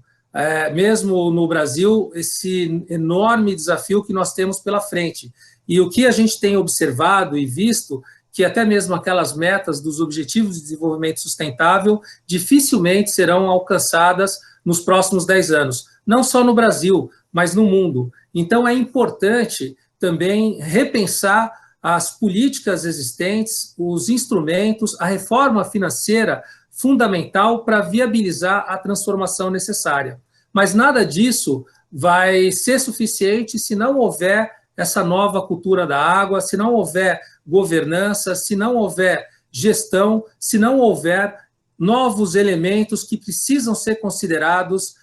Mesmo no Brasil, esse enorme desafio que nós temos pela frente. E o que a gente tem observado e visto, que até mesmo aquelas metas dos Objetivos de Desenvolvimento Sustentável dificilmente serão alcançadas nos próximos 10 anos, não só no Brasil, mas no mundo. Então, é importante também repensar as políticas existentes, os instrumentos, a reforma financeira fundamental para viabilizar a transformação necessária. Mas nada disso vai ser suficiente se não houver essa nova cultura da água, se não houver governança, se não houver gestão, se não houver novos elementos que precisam ser considerados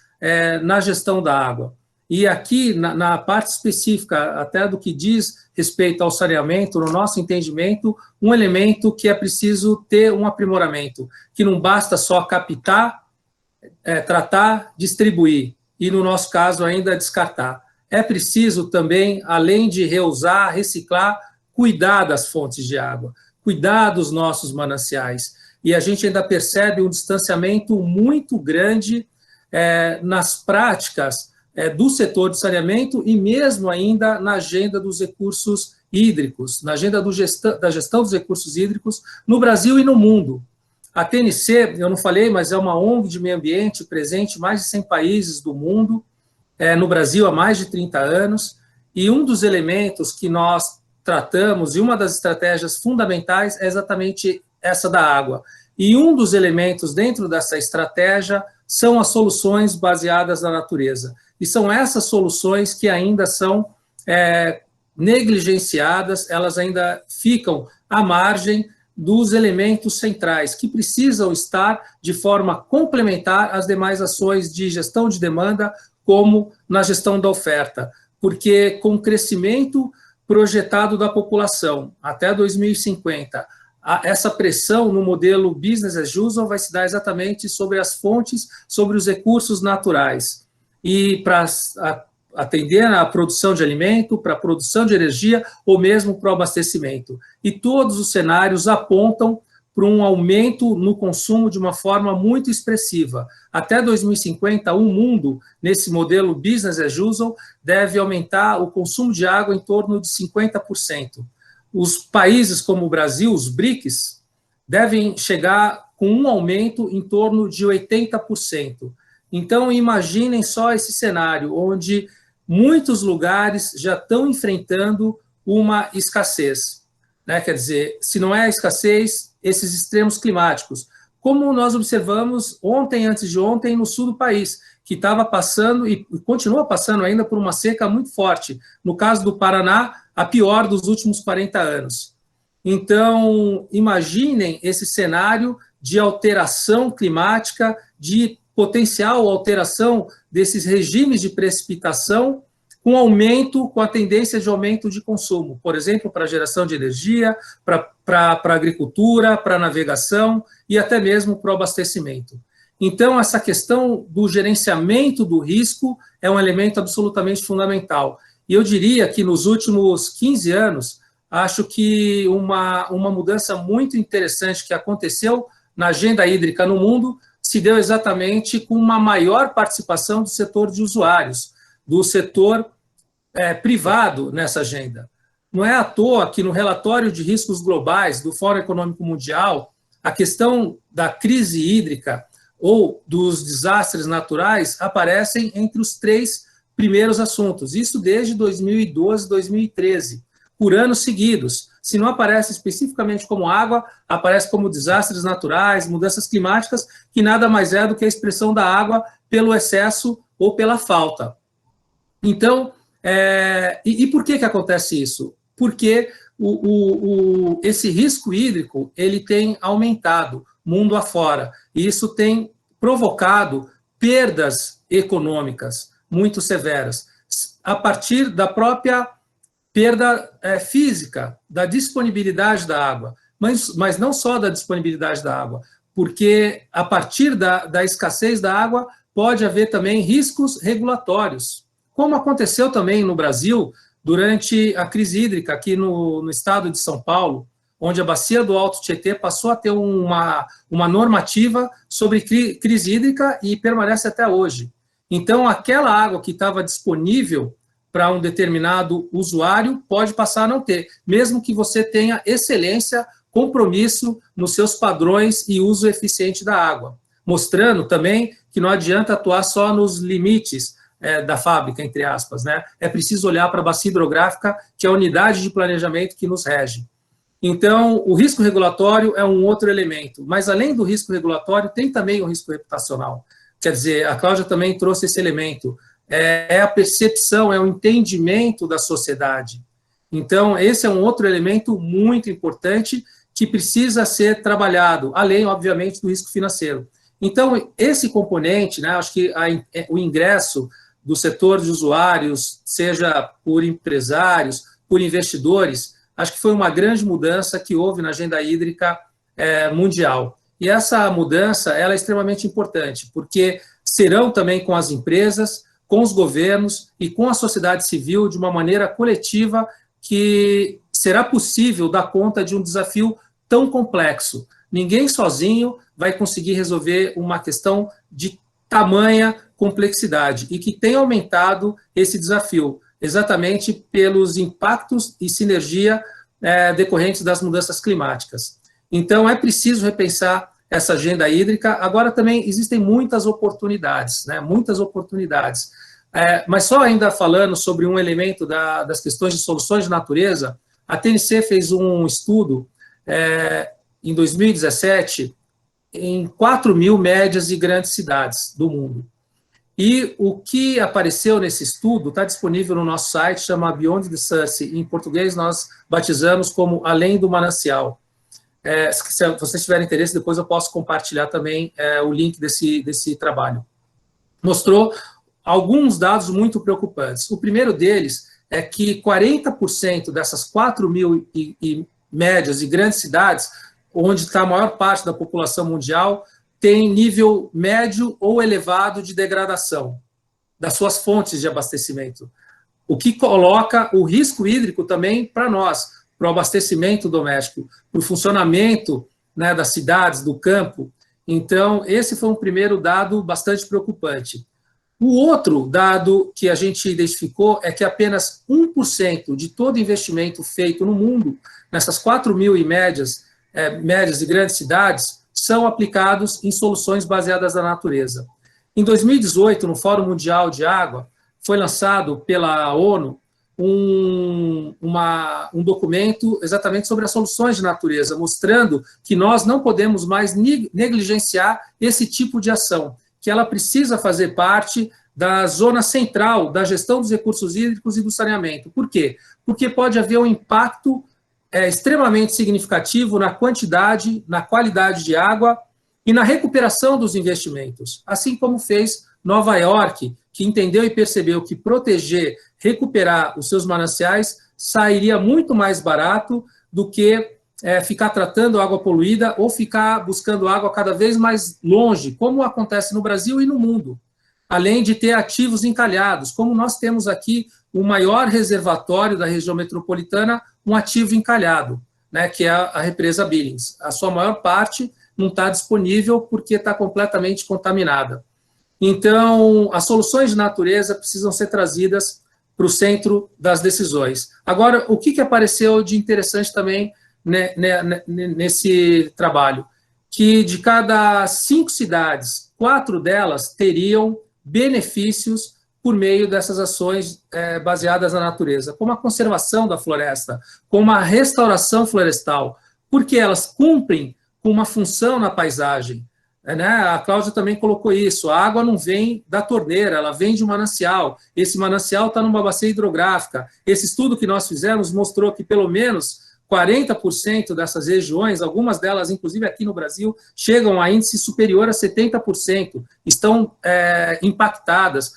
na gestão da água. E aqui, na parte específica, até do que diz respeito ao saneamento, no nosso entendimento, um elemento que é preciso ter um aprimoramento, que não basta só captar, tratar, distribuir, e no nosso caso ainda descartar. É preciso também, além de reusar, reciclar, cuidar das fontes de água, cuidar dos nossos mananciais. E a gente ainda percebe um distanciamento muito grande nas práticas do setor de saneamento e mesmo ainda na agenda dos recursos hídricos, na agenda da gestão dos recursos hídricos no Brasil e no mundo. A TNC, eu não falei, mas é uma ONG de meio ambiente presente em mais de 100 países do mundo, no Brasil há mais de 30 anos, e um dos elementos que nós tratamos, e uma das estratégias fundamentais é exatamente essa da água. E um dos elementos dentro dessa estratégia são as soluções baseadas na natureza. E são essas soluções que ainda são negligenciadas, elas ainda ficam à margem dos elementos centrais, que precisam estar de forma complementar às demais ações de gestão de demanda, como na gestão da oferta. Porque com o crescimento projetado da população até 2050, essa pressão no modelo business as usual vai se dar exatamente sobre as fontes, sobre os recursos naturais. E para atender à produção de alimento, para a produção de energia ou mesmo para o abastecimento. E todos os cenários apontam para um aumento no consumo de uma forma muito expressiva. Até 2050, o mundo, nesse modelo business as usual, deve aumentar o consumo de água em torno de 50%. Os países como o Brasil, os BRICS, devem chegar com um aumento em torno de 80%. Então, imaginem só esse cenário, onde muitos lugares já estão enfrentando uma escassez, né? Quer dizer, se não é a escassez, esses extremos climáticos, como nós observamos ontem, antes de ontem, no sul do país, que estava passando e continua passando ainda por uma seca muito forte. No caso do Paraná, a pior dos últimos 40 anos. Então, imaginem esse cenário de alteração climática, de potencial alteração desses regimes de precipitação, com aumento, com a tendência de aumento de consumo, por exemplo, para a geração de energia, para a agricultura, para a navegação e até mesmo para o abastecimento. Então, essa questão do gerenciamento do risco é um elemento absolutamente fundamental. E eu diria que nos últimos 15 anos, acho que uma mudança muito interessante que aconteceu na agenda hídrica no mundo se deu exatamente com uma maior participação do setor de usuários, do setor privado nessa agenda. Não é à toa que no relatório de riscos globais do Fórum Econômico Mundial, a questão da crise hídrica ou dos desastres naturais aparecem entre os 3 primeiros assuntos, isso desde 2012, 2013, por anos seguidos. Se não aparece especificamente como água, aparece como desastres naturais, mudanças climáticas, que nada mais é do que a expressão da água pelo excesso ou pela falta. Então, e por que acontece isso? Porque esse risco hídrico ele tem aumentado mundo afora, e isso tem provocado perdas econômicas muito severas, a partir da própria perda física, da disponibilidade da água, mas não só da disponibilidade da água, porque a partir da escassez da água pode haver também riscos regulatórios, como aconteceu também no Brasil durante a crise hídrica aqui no estado de São Paulo, onde a bacia do Alto Tietê passou a ter uma normativa sobre crise hídrica e permanece até hoje. Então, aquela água que estava disponível para um determinado usuário pode passar a não ter, mesmo que você tenha excelência, compromisso nos seus padrões e uso eficiente da água, mostrando também que não adianta atuar só nos limites da fábrica, entre aspas, né? É preciso olhar para a bacia hidrográfica, que é a unidade de planejamento que nos rege. Então, o risco regulatório é um outro elemento, mas além do risco regulatório, tem também o risco reputacional. Quer dizer, a Cláudia também trouxe esse elemento, é a percepção, é o entendimento da sociedade. Então, esse é um outro elemento muito importante que precisa ser trabalhado, além, obviamente, do risco financeiro. Então, esse componente, né, acho que o ingresso do setor de usuários, seja por empresários, por investidores, acho que foi uma grande mudança que houve na agenda hídrica mundial. E essa mudança ela é extremamente importante, porque serão também com as empresas, com os governos e com a sociedade civil de uma maneira coletiva que será possível dar conta de um desafio tão complexo. Ninguém sozinho vai conseguir resolver uma questão de tamanha complexidade e que tem aumentado esse desafio, exatamente pelos impactos e sinergia decorrentes das mudanças climáticas. Então, é preciso repensar essa agenda hídrica. Agora, também existem muitas oportunidades, né? Muitas oportunidades. Mas só ainda falando sobre um elemento das questões de soluções de natureza, a TNC fez um estudo em 2017 em 4.000 médias e grandes cidades do mundo. E o que apareceu nesse estudo está disponível no nosso site, chama Beyond the Source. Em português, nós batizamos como Além do Manancial. Se vocês tiverem interesse, depois eu posso compartilhar também o link desse trabalho. Mostrou alguns dados muito preocupantes. O primeiro deles é que 40% dessas 4.000 médias e grandes cidades onde está a maior parte da população mundial, tem nível médio ou elevado de degradação das suas fontes de abastecimento, o que coloca o risco hídrico também para nós, para o abastecimento doméstico, para o funcionamento, né, das cidades, do campo. Então, esse foi um primeiro dado bastante preocupante. O outro dado que a gente identificou é que apenas 1% de todo investimento feito no mundo, nessas 4.000 e médias e grandes cidades, são aplicados em soluções baseadas na natureza. Em 2018, no Fórum Mundial de Água, foi lançado pela ONU um documento exatamente sobre as soluções de natureza, mostrando que nós não podemos mais negligenciar esse tipo de ação, que ela precisa fazer parte da zona central da gestão dos recursos hídricos e do saneamento. Por quê? Porque pode haver um impacto extremamente significativo na quantidade, na qualidade de água e na recuperação dos investimentos, assim como fez Nova York, que entendeu e percebeu que proteger, recuperar os seus mananciais sairia muito mais barato do que ficar tratando água poluída ou ficar buscando água cada vez mais longe, como acontece no Brasil e no mundo, além de ter ativos encalhados, como nós temos aqui o maior reservatório da região metropolitana, um ativo encalhado, né, que é a represa Billings. A sua maior parte não está disponível porque está completamente contaminada. Então, as soluções de natureza precisam ser trazidas para o centro das decisões. Agora, o que apareceu de interessante também nesse trabalho? Que de cada 5 cidades, 4 delas teriam benefícios por meio dessas ações baseadas na natureza, como a conservação da floresta, como a restauração florestal, porque elas cumprem com uma função na paisagem. A Cláudia também colocou isso, a água não vem da torneira, ela vem de um manancial, esse manancial está numa bacia hidrográfica. Esse estudo que nós fizemos mostrou que pelo menos 40% dessas regiões, algumas delas, inclusive aqui no Brasil, chegam a índice superior a 70%, estão impactadas,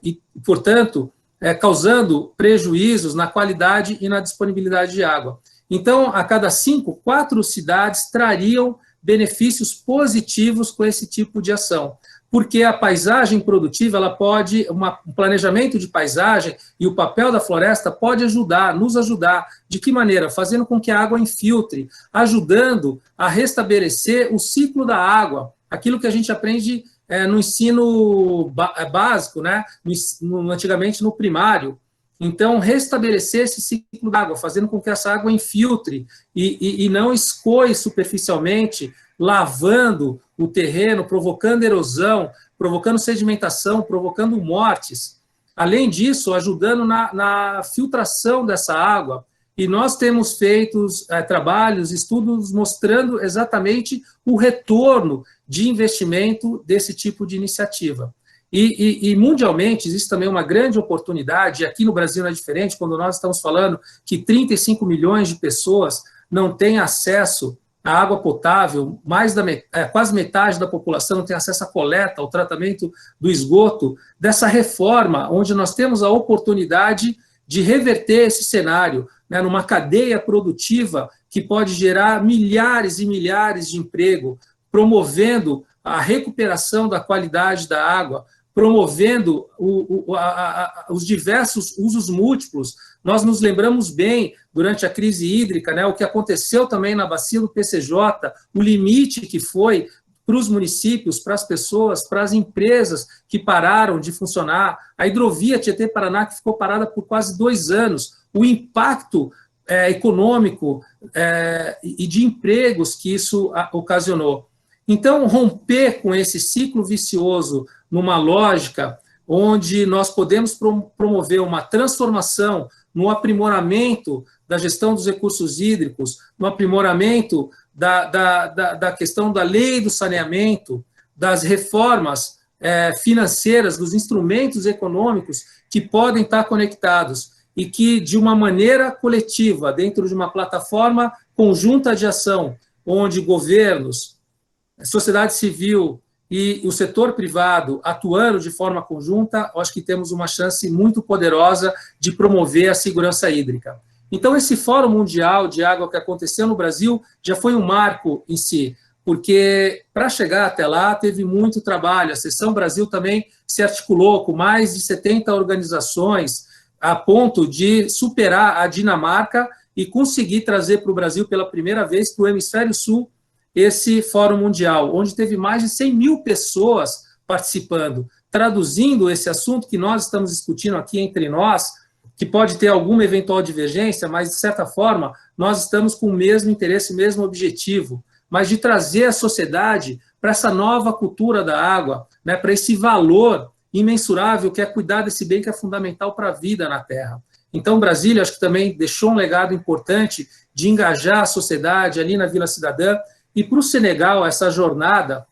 e, portanto, causando prejuízos na qualidade e na disponibilidade de água. Então, a cada 5, 4 cidades trariam benefícios positivos com esse tipo de ação, porque a paisagem produtiva, ela pode, um planejamento de paisagem e o papel da floresta pode ajudar, nos ajudar. De que maneira? Fazendo com que a água infiltre, ajudando a restabelecer o ciclo da água, aquilo que a gente aprende no ensino básico, né? Antigamente no primário. Então, restabelecer esse ciclo da água, fazendo com que essa água infiltre e não escoe superficialmente, lavando o terreno, provocando erosão, provocando sedimentação, provocando mortes. Além disso, ajudando na filtração dessa água. E nós temos feito trabalhos, estudos mostrando exatamente o retorno de investimento desse tipo de iniciativa. E mundialmente existe também uma grande oportunidade, e aqui no Brasil não é diferente, quando nós estamos falando que 35 milhões de pessoas não têm acesso à água potável, quase metade da população não tem acesso à coleta, ao tratamento do esgoto, dessa reforma, onde nós temos a oportunidade de reverter esse cenário, né, numa cadeia produtiva que pode gerar milhares e milhares de emprego, promovendo a recuperação da qualidade da água, promovendo os diversos usos múltiplos. Nós nos lembramos bem, durante a crise hídrica, né, o que aconteceu também na bacia do PCJ, o limite que foi para os municípios, para as pessoas, para as empresas que pararam de funcionar, a hidrovia Tietê-Paraná, que ficou parada por quase 2 anos, o impacto econômico e de empregos que isso ocasionou. Então, romper com esse ciclo vicioso numa lógica onde nós podemos promover uma transformação no aprimoramento da gestão dos recursos hídricos, no aprimoramento da questão da lei do saneamento, das reformas financeiras, dos instrumentos econômicos que podem estar conectados e que, de uma maneira coletiva, dentro de uma plataforma conjunta de ação, onde governos, sociedade civil e o setor privado atuando de forma conjunta, acho que temos uma chance muito poderosa de promover a segurança hídrica. Então, esse Fórum Mundial de Água que aconteceu no Brasil já foi um marco em si, porque para chegar até lá teve muito trabalho. A Seção Brasil também se articulou com mais de 70 organizações a ponto de superar a Dinamarca e conseguir trazer para o Brasil pela primeira vez para o Hemisfério Sul esse Fórum Mundial, onde teve mais de 100 mil pessoas participando, traduzindo esse assunto que nós estamos discutindo aqui entre nós, que pode ter alguma eventual divergência, mas, de certa forma, nós estamos com o mesmo interesse, o mesmo objetivo, mas de trazer a sociedade para essa nova cultura da água, né, para esse valor imensurável que é cuidar desse bem que é fundamental para a vida na Terra. Então, Brasília, acho que também deixou um legado importante de engajar a sociedade ali na Vila Cidadã, e para o Senegal, essa jornada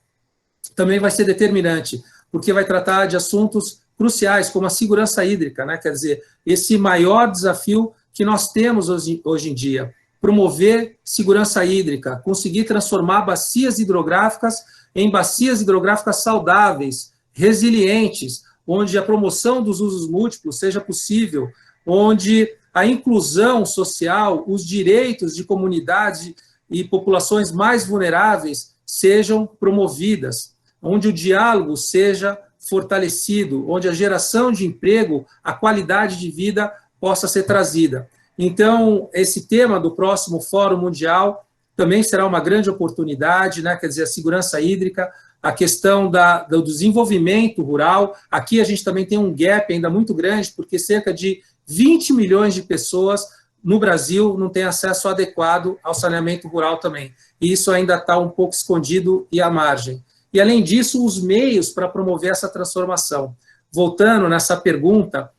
também vai ser determinante, porque vai tratar de assuntos cruciais, como a segurança hídrica, né? Quer dizer, esse maior desafio que nós temos hoje em dia, promover segurança hídrica, conseguir transformar bacias hidrográficas em bacias hidrográficas saudáveis, resilientes, onde a promoção dos usos múltiplos seja possível, onde a inclusão social, os direitos de comunidades e populações mais vulneráveis sejam promovidas, onde o diálogo seja fortalecido, onde a geração de emprego, a qualidade de vida possa ser trazida. Então, esse tema do próximo Fórum Mundial também será uma grande oportunidade, né? Quer dizer, a segurança hídrica, a questão do desenvolvimento rural. Aqui a gente também tem um gap ainda muito grande, porque cerca de 20 milhões de pessoas no Brasil não têm acesso adequado ao saneamento rural também. E isso ainda está um pouco escondido e à margem. E, além disso, os meios para promover essa transformação. Voltando nessa pergunta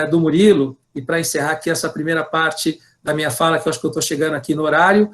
do Murilo, e para encerrar aqui essa primeira parte da minha fala, que eu acho que eu estou chegando aqui no horário,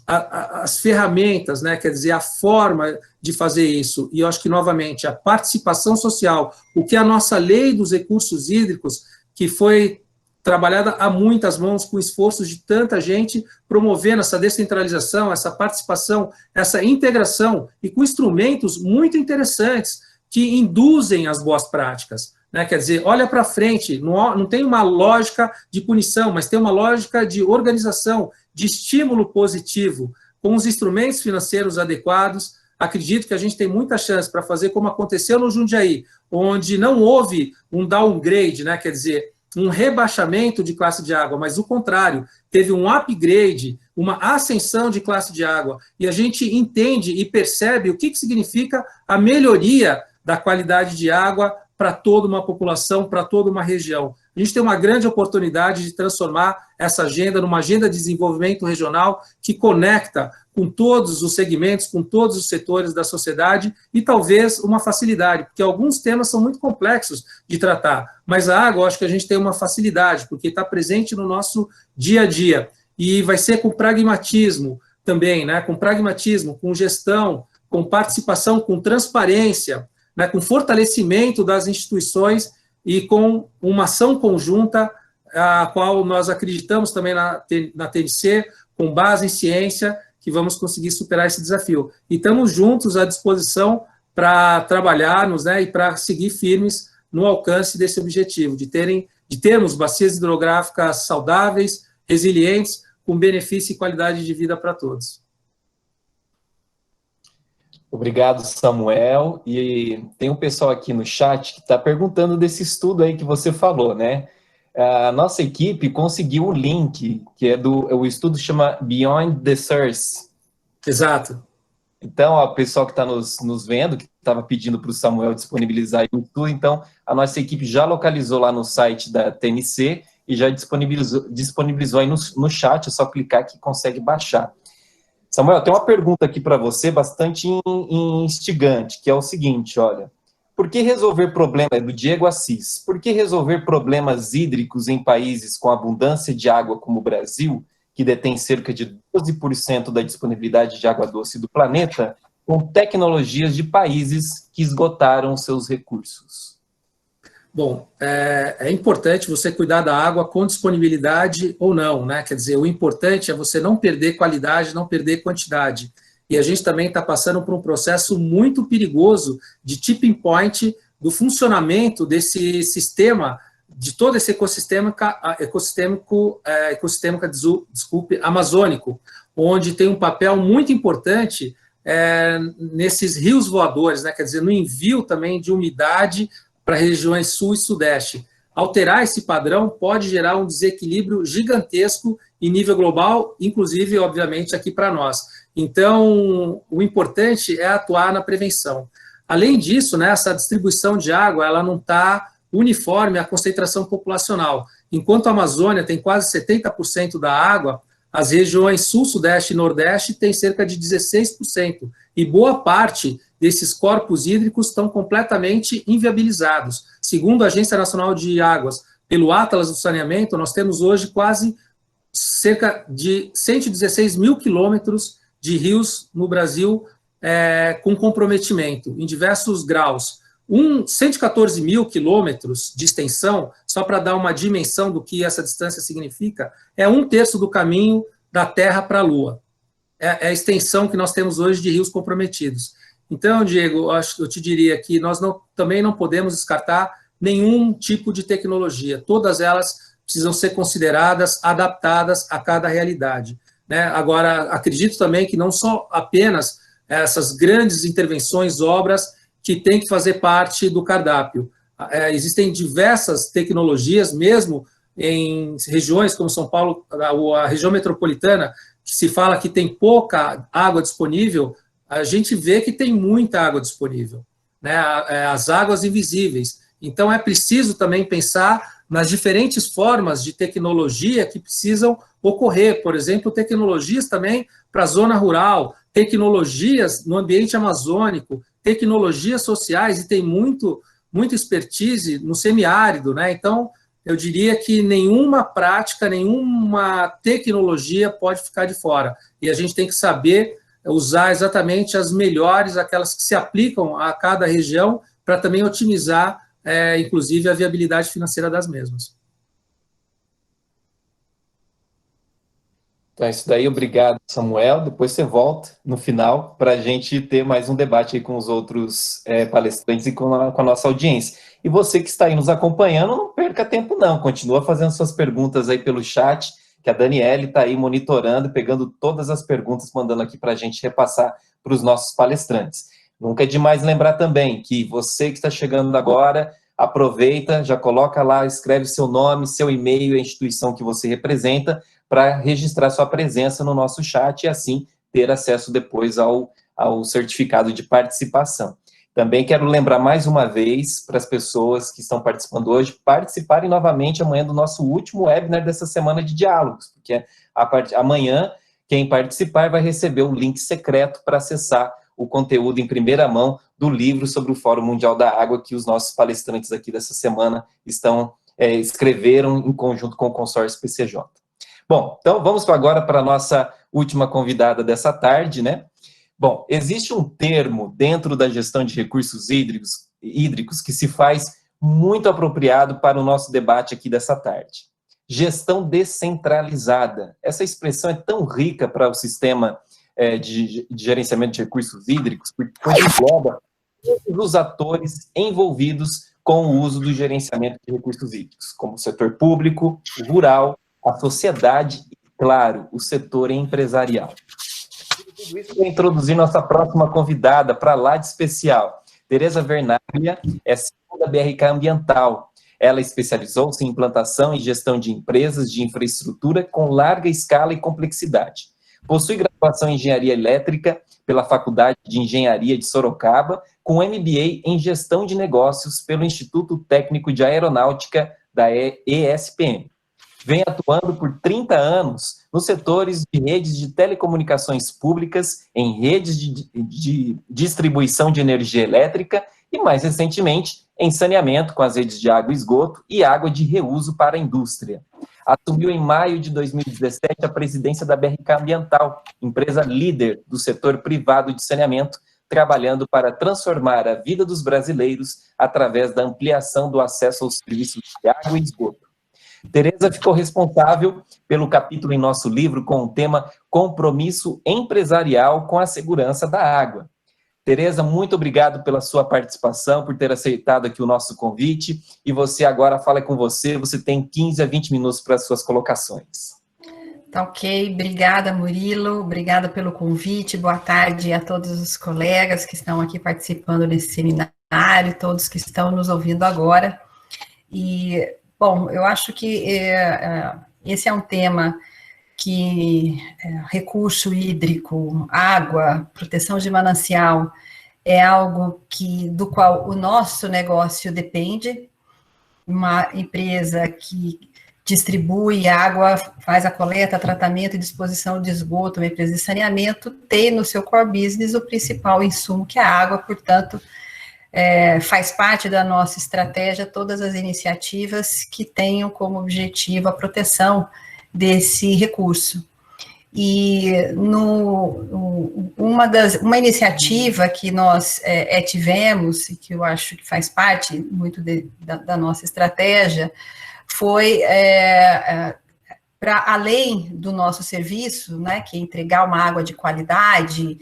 as ferramentas, né, quer dizer, a forma de fazer isso, e eu acho que, novamente, a participação social, o que a nossa lei dos recursos hídricos, que foi trabalhada a muitas mãos, com esforços de tanta gente, promovendo essa descentralização, essa participação, essa integração, e com instrumentos muito interessantes, que induzem as boas práticas. Né? Quer dizer, olha para frente, não tem uma lógica de punição, mas tem uma lógica de organização, de estímulo positivo, com os instrumentos financeiros adequados. Acredito que a gente tem muita chance para fazer como aconteceu no Jundiaí, onde não houve um downgrade, né? Quer dizer, um rebaixamento de classe de água, mas o contrário, teve um upgrade, uma ascensão de classe de água, e a gente entende e percebe o que significa a melhoria da qualidade de água para toda uma população, para toda uma região. A gente tem uma grande oportunidade de transformar essa agenda numa agenda de desenvolvimento regional que conecta com todos os segmentos, com todos os setores da sociedade, e talvez uma facilidade, porque alguns temas são muito complexos de tratar, mas a água, eu acho que a gente tem uma facilidade, porque está presente no nosso dia a dia, e vai ser com pragmatismo também, né? Com pragmatismo, com gestão, com participação, com transparência, né? Com fortalecimento das instituições e com uma ação conjunta, a qual nós acreditamos também na TNC, com base em ciência, que vamos conseguir superar esse desafio. E estamos juntos à disposição para trabalharmos, né, e para seguir firmes no alcance desse objetivo, de termos bacias hidrográficas saudáveis, resilientes, com benefício e qualidade de vida para todos. Obrigado, Samuel. E tem um pessoal aqui no chat que está perguntando desse estudo aí que você falou, né? A nossa equipe conseguiu o link, que é o estudo chama Beyond the Source. Exato. Então, ó, o pessoal que está nos vendo, que estava pedindo para o Samuel disponibilizar o estudo, então a nossa equipe já localizou lá no site da TNC e já disponibilizou aí no chat, é só clicar que consegue baixar. Samuel, tem uma pergunta aqui para você bastante instigante, que é o seguinte, olha. Por que resolver problemas, é do Diego Assis, por que resolver problemas hídricos em países com abundância de água como o Brasil, que detém cerca de 12% da disponibilidade de água doce do planeta, com tecnologias de países que esgotaram seus recursos? Bom, é importante você cuidar da água com disponibilidade ou não, né? Quer dizer, o importante é você não perder qualidade, não perder quantidade. E a gente também está passando por um processo muito perigoso de tipping point do funcionamento desse sistema de todo esse amazônico, onde tem um papel muito importante nesses rios voadores, né? Quer dizer, no envio também de umidade para regiões sul e sudeste. Alterar esse padrão pode gerar um desequilíbrio gigantesco em nível global, inclusive, obviamente, aqui para nós. Então, o importante é atuar na prevenção. Além disso, né, essa distribuição de água ela não está uniforme à concentração populacional. Enquanto a Amazônia tem quase 70% da água, as regiões sul, sudeste e nordeste têm cerca de 16%. E boa parte desses corpos hídricos estão completamente inviabilizados. Segundo a Agência Nacional de Águas, pelo Atlas do Saneamento, nós temos hoje quase cerca de 116 mil quilômetros de rios no Brasil com comprometimento, em diversos graus. 114 mil quilômetros de extensão, só para dar uma dimensão do que essa distância significa, é 1/3 do caminho da Terra para a Lua. É a extensão que nós temos hoje de rios comprometidos. Então, Diego, eu te diria que nós também não podemos descartar nenhum tipo de tecnologia. Todas elas precisam ser consideradas, adaptadas a cada realidade, né? Agora, acredito também que não só apenas essas grandes intervenções, obras, que têm que fazer parte do cardápio. Existem diversas tecnologias, mesmo em regiões como São Paulo, a região metropolitana, que se fala que tem pouca água disponível, a gente vê que tem muita água disponível, né? As águas invisíveis. Então, é preciso também pensar nas diferentes formas de tecnologia que precisam ocorrer. Por exemplo, tecnologias também para a zona rural, tecnologias no ambiente amazônico, tecnologias sociais, e tem muita expertise no semiárido, né? Então, eu diria que nenhuma prática, nenhuma tecnologia pode ficar de fora. E a gente tem que saber usar exatamente as melhores, aquelas que se aplicam a cada região, para também otimizar, inclusive, a viabilidade financeira das mesmas. Então é isso daí, obrigado, Samuel. Depois você volta no final para a gente ter mais um debate aí com os outros palestrantes e com a nossa audiência. E você que está aí nos acompanhando, não perca tempo não, continua fazendo suas perguntas aí pelo chat, que a Daniele está aí monitorando, pegando todas as perguntas, mandando aqui para a gente repassar para os nossos palestrantes. Nunca é demais lembrar também que você que está chegando agora, aproveita, já coloca lá, escreve seu nome, seu e-mail, a instituição que você representa, para registrar sua presença no nosso chat e assim ter acesso depois ao certificado de participação. Também quero lembrar mais uma vez para as pessoas que estão participando hoje, participarem novamente amanhã do nosso último webinar dessa semana de diálogos, porque amanhã quem participar vai receber o link secreto para acessar o conteúdo em primeira mão do livro sobre o Fórum Mundial da Água que os nossos palestrantes aqui dessa semana escreveram em conjunto com o consórcio PCJ. Bom, então vamos agora para a nossa última convidada dessa tarde, né? Bom, existe um termo dentro da gestão de recursos hídricos que se faz muito apropriado para o nosso debate aqui dessa tarde. Gestão descentralizada. Essa expressão é tão rica para o sistema de gerenciamento de recursos hídricos, porque engloba todos os atores envolvidos com o uso do gerenciamento de recursos hídricos, como o setor público, o rural, a sociedade e, claro, o setor empresarial. Tudo isso para introduzir nossa próxima convidada para lá de especial. Tereza Vernaglia é CEO da BRK Ambiental. Ela especializou-se em implantação e gestão de empresas de infraestrutura com larga escala e complexidade. Possui graduação em Engenharia Elétrica pela Faculdade de Engenharia de Sorocaba, com MBA em Gestão de Negócios pelo Instituto Técnico de Aeronáutica da ESPM. Vem atuando por 30 anos nos setores de redes de telecomunicações públicas, em redes de distribuição de energia elétrica e, mais recentemente, em saneamento com as redes de água e esgoto e água de reuso para a indústria. Assumiu em maio de 2017 a presidência da BRK Ambiental, empresa líder do setor privado de saneamento, trabalhando para transformar a vida dos brasileiros através da ampliação do acesso aos serviços de água e esgoto. Tereza ficou responsável pelo capítulo em nosso livro com o tema Compromisso Empresarial com a Segurança da Água. Tereza, muito obrigado pela sua participação, por ter aceitado aqui o nosso convite. E você agora, fala com você tem 15 a 20 minutos para as suas colocações. Tá ok, obrigada, Murilo, obrigada pelo convite, boa tarde a todos os colegas que estão aqui participando desse seminário, todos que estão nos ouvindo agora. E, bom, eu acho que esse é um tema que recurso hídrico, água, proteção de manancial, é algo do qual o nosso negócio depende. Uma empresa que distribui água, faz a coleta, tratamento e disposição de esgoto, uma empresa de saneamento, tem no seu core business o principal insumo, que é a água, portanto, faz parte da nossa estratégia todas as iniciativas que tenham como objetivo a proteção desse recurso. E uma iniciativa que nós tivemos, e que eu acho que faz parte muito da nossa estratégia, foi para além do nosso serviço, né, que é entregar uma água de qualidade,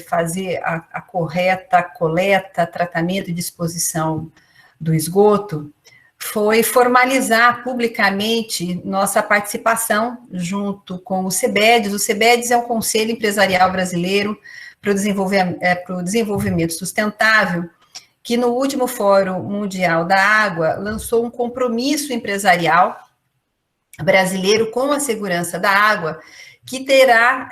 fazer a correta coleta, tratamento e disposição do esgoto, foi formalizar publicamente nossa participação junto com o CEBEDES. O CEBEDES é um Conselho Empresarial Brasileiro para o Desenvolvimento Sustentável, que no último Fórum Mundial da Água lançou um compromisso empresarial brasileiro com a segurança da água, que terá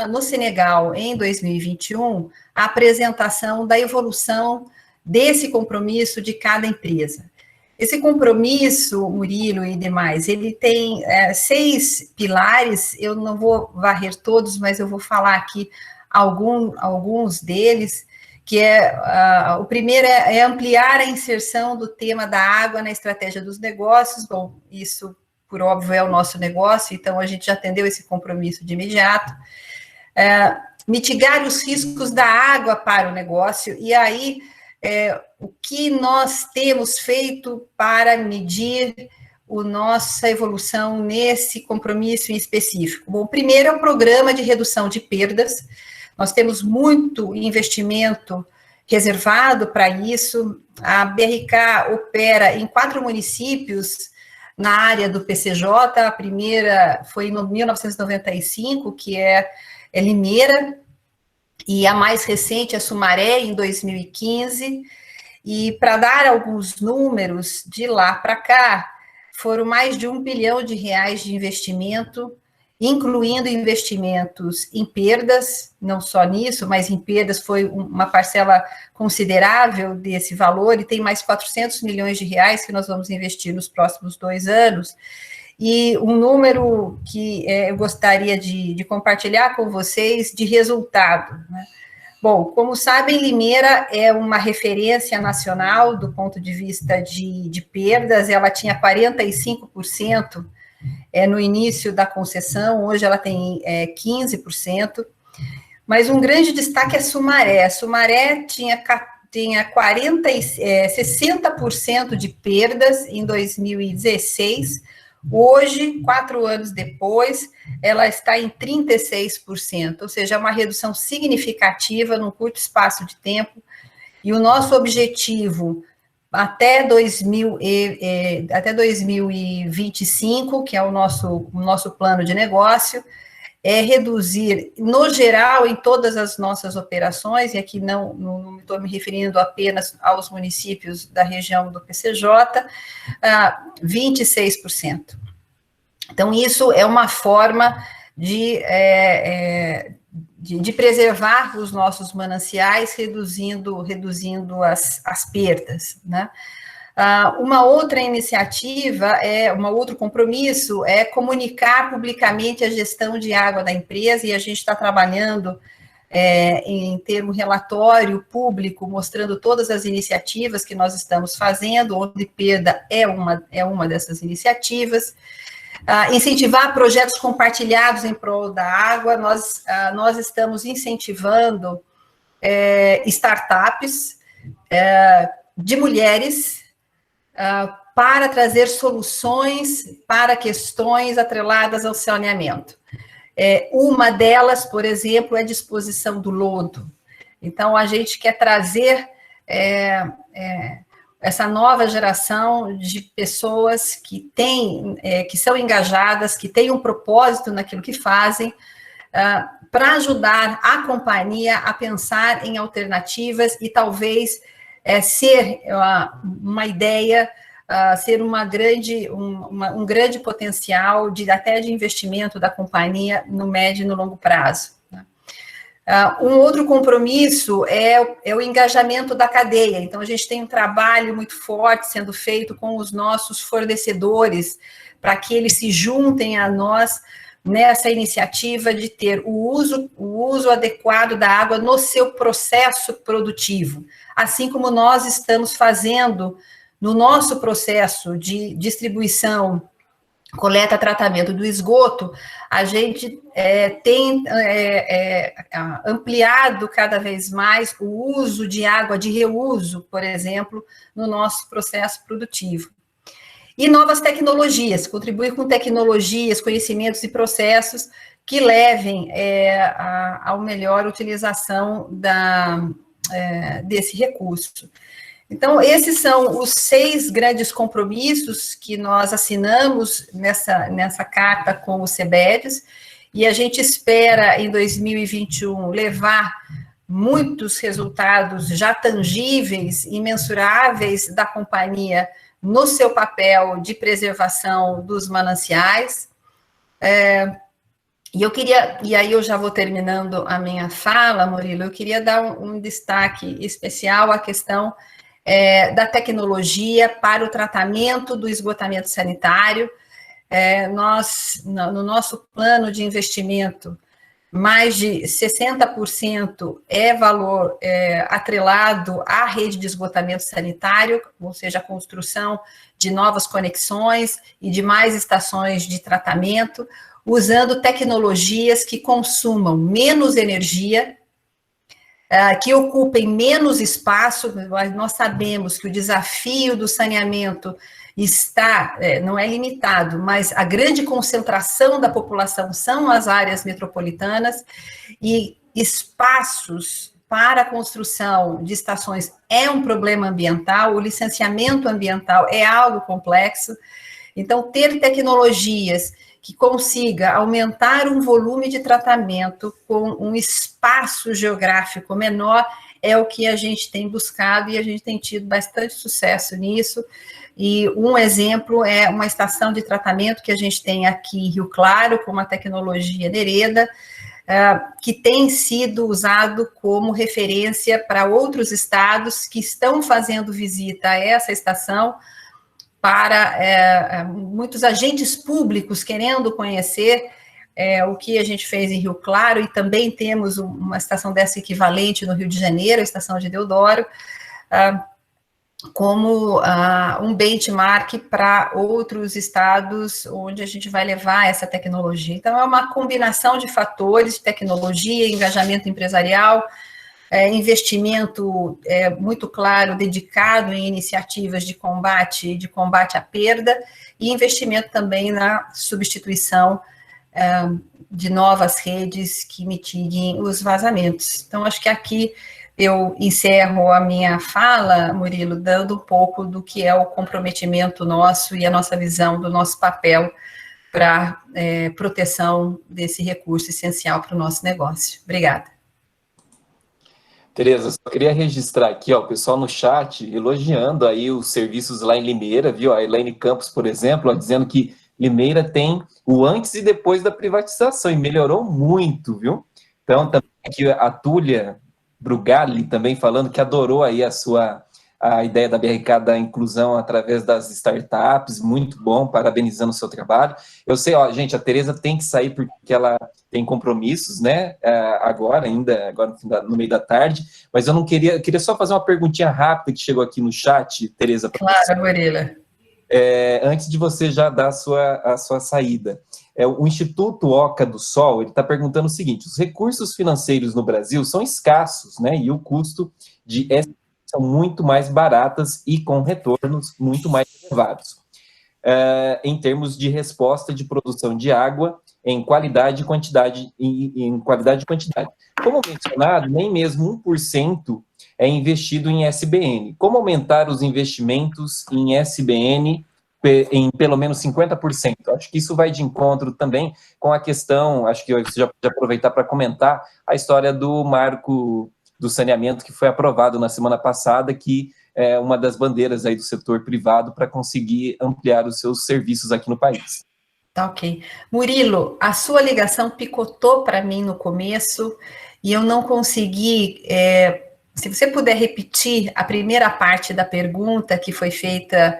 no Senegal, em 2021, a apresentação da evolução desse compromisso de cada empresa. Esse compromisso, Murilo e demais, ele tem 6 pilares, eu não vou varrer todos, mas eu vou falar aqui alguns deles, que o primeiro é ampliar a inserção do tema da água na estratégia dos negócios. Bom, isso, por óbvio, é o nosso negócio, então a gente já atendeu esse compromisso de imediato. Mitigar os riscos da água para o negócio, e aí o que nós temos feito para medir a nossa evolução nesse compromisso em específico? Bom, o primeiro é o programa de redução de perdas. Nós temos muito investimento reservado para isso. A BRK opera em 4 municípios na área do PCJ. A primeira foi em 1995, que é Limeira, e a mais recente é Sumaré, em 2015. E para dar alguns números, de lá para cá, foram mais de R$1 bilhão de investimento, incluindo investimentos em perdas, não só nisso, mas em perdas foi uma parcela considerável desse valor, e tem mais R$400 milhões que nós vamos investir nos próximos 2 anos. E um número que eu gostaria de compartilhar com vocês de resultado, né? Bom, como sabem, Limeira é uma referência nacional do ponto de vista de perdas. Ela tinha 45% no início da concessão, hoje ela tem 15%, mas um grande destaque é Sumaré. Sumaré tinha 60% de perdas em 2016, hoje, 4 anos depois, ela está em 36%, ou seja, é uma redução significativa num curto espaço de tempo, e o nosso objetivo até 2025, que é o nosso plano de negócio, é reduzir, no geral, em todas as nossas operações, e aqui não estou me referindo apenas aos municípios da região do PCJ, 26%. Então, isso é uma forma de preservar os nossos mananciais, reduzindo as perdas, né? Uma outra iniciativa, um outro compromisso é comunicar publicamente a gestão de água da empresa, e a gente está trabalhando em ter um relatório público mostrando todas as iniciativas que nós estamos fazendo, onde perda é uma dessas iniciativas. Incentivar projetos compartilhados em prol da água. Nós estamos incentivando startups de mulheres para trazer soluções para questões atreladas ao saneamento. Uma delas, por exemplo, é a disposição do lodo. Então, a gente quer trazer essa nova geração de pessoas que que são engajadas, que têm um propósito naquilo que fazem, para ajudar a companhia a pensar em alternativas e talvez ser uma ideia, ser um grande potencial até de investimento da companhia no médio e no longo prazo. Um outro compromisso é o engajamento da cadeia. Então, a gente tem um trabalho muito forte sendo feito com os nossos fornecedores, para que eles se juntem a nós nessa iniciativa de ter o uso adequado da água no seu processo produtivo, assim como nós estamos fazendo no nosso processo de distribuição, coleta, tratamento do esgoto. A gente tem ampliado cada vez mais o uso de água de reuso, por exemplo, no nosso processo produtivo. E novas tecnologias, contribuir com tecnologias, conhecimentos e processos que levem à melhor utilização desse recurso. Então, esses são os 6 grandes compromissos que nós assinamos nessa carta com o CBEDES, e a gente espera, em 2021, levar muitos resultados já tangíveis e mensuráveis da companhia no seu papel de preservação dos mananciais. E aí eu já vou terminando a minha fala, Murilo, eu queria dar um destaque especial à questão da tecnologia para o tratamento do esgotamento sanitário. Nós, no nosso plano de investimento, mais de 60% valor atrelado à rede de esgotamento sanitário, ou seja, a construção de novas conexões e de mais estações de tratamento, usando tecnologias que consumam menos energia, que ocupem menos espaço. Nós sabemos que o desafio do saneamento não é limitado, mas a grande concentração da população são as áreas metropolitanas, e espaços para a construção de estações é um problema ambiental, o licenciamento ambiental é algo complexo. Então, ter tecnologias que consiga aumentar um volume de tratamento com um espaço geográfico menor é o que a gente tem buscado, e a gente tem tido bastante sucesso nisso. E um exemplo é uma estação de tratamento que a gente tem aqui em Rio Claro, com uma tecnologia Nereda, que tem sido usado como referência para outros estados que estão fazendo visita a essa estação, para muitos agentes públicos querendo conhecer o que a gente fez em Rio Claro, e também temos uma estação dessa equivalente no Rio de Janeiro, a estação de Deodoro, como um benchmark para outros estados onde a gente vai levar essa tecnologia. Então, é uma combinação de fatores, tecnologia, engajamento empresarial, investimento muito claro, dedicado em iniciativas de combate à perda, e investimento também na substituição de novas redes que mitiguem os vazamentos. Então, acho que aqui eu encerro a minha fala, Murilo, dando um pouco do que é o comprometimento nosso e a nossa visão do nosso papel para proteção desse recurso essencial para o nosso negócio. Obrigada. Tereza, só queria registrar aqui, o pessoal no chat elogiando aí os serviços lá em Limeira, viu? A Elaine Campos, por exemplo, dizendo que Limeira tem o antes e depois da privatização, e melhorou muito, viu? Então, também aqui a Túlia Brugali também falando que adorou aí a ideia da BRK da inclusão através das startups, muito bom, parabenizando o seu trabalho. Eu sei, gente, a Tereza tem que sair porque ela tem compromissos, né, agora no meio da tarde, mas eu queria só fazer uma perguntinha rápida que chegou aqui no chat, Tereza. Claro, Murilo. Antes de você já dar a sua saída. O Instituto Oca do Sol, ele está perguntando o seguinte: os recursos financeiros no Brasil são escassos, né, e o custo de são muito mais baratas e com retornos muito mais elevados. em termos de resposta de produção de água em qualidade e quantidade. Como mencionado, nem mesmo 1% é investido em SBN. Como aumentar os investimentos em SBN em pelo menos 50%? Acho que isso vai de encontro também com a questão, acho que eu já pode aproveitar para comentar, a história do marco do saneamento que foi aprovado na semana passada, que é uma das bandeiras aí do setor privado para conseguir ampliar os seus serviços aqui no país. Tá ok. Murilo, a sua ligação picotou para mim no começo e eu não consegui. Se você puder repetir a primeira parte da pergunta que foi feita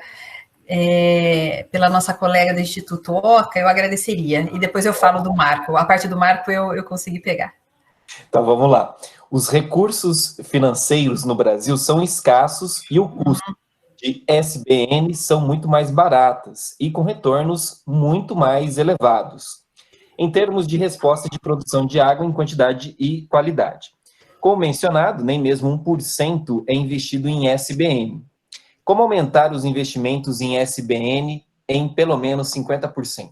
pela nossa colega do Instituto Oca, eu agradeceria. E depois eu falo do marco. A parte do marco eu consegui pegar. Então, vamos lá. Os recursos financeiros no Brasil são escassos e o custo de SBN são muito mais baratas e com retornos muito mais elevados, em termos de resposta de produção de água em quantidade e qualidade. Como mencionado, nem mesmo 1% é investido em SBN. Como aumentar os investimentos em SBN em pelo menos 50%?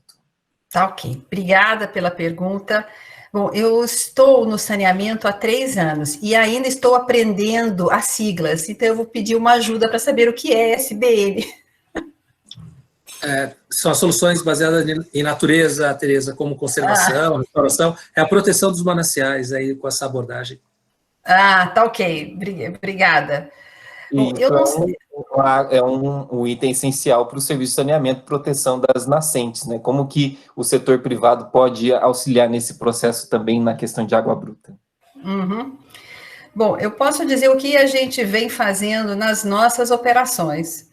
Tá ok. Obrigada pela pergunta. Bom, eu estou no saneamento há 3 anos e ainda estou aprendendo as siglas, então eu vou pedir uma ajuda para saber o que é SBN. São as soluções baseadas em natureza, Tereza, como conservação, restauração, é a proteção dos mananciais aí com essa abordagem. Tá ok, obrigada. Bom, eu não sei. É um item essencial para o serviço de saneamento e proteção das nascentes, né? Como que o setor privado pode auxiliar nesse processo também na questão de água bruta? Uhum. Bom, eu posso dizer o que a gente vem fazendo nas nossas operações.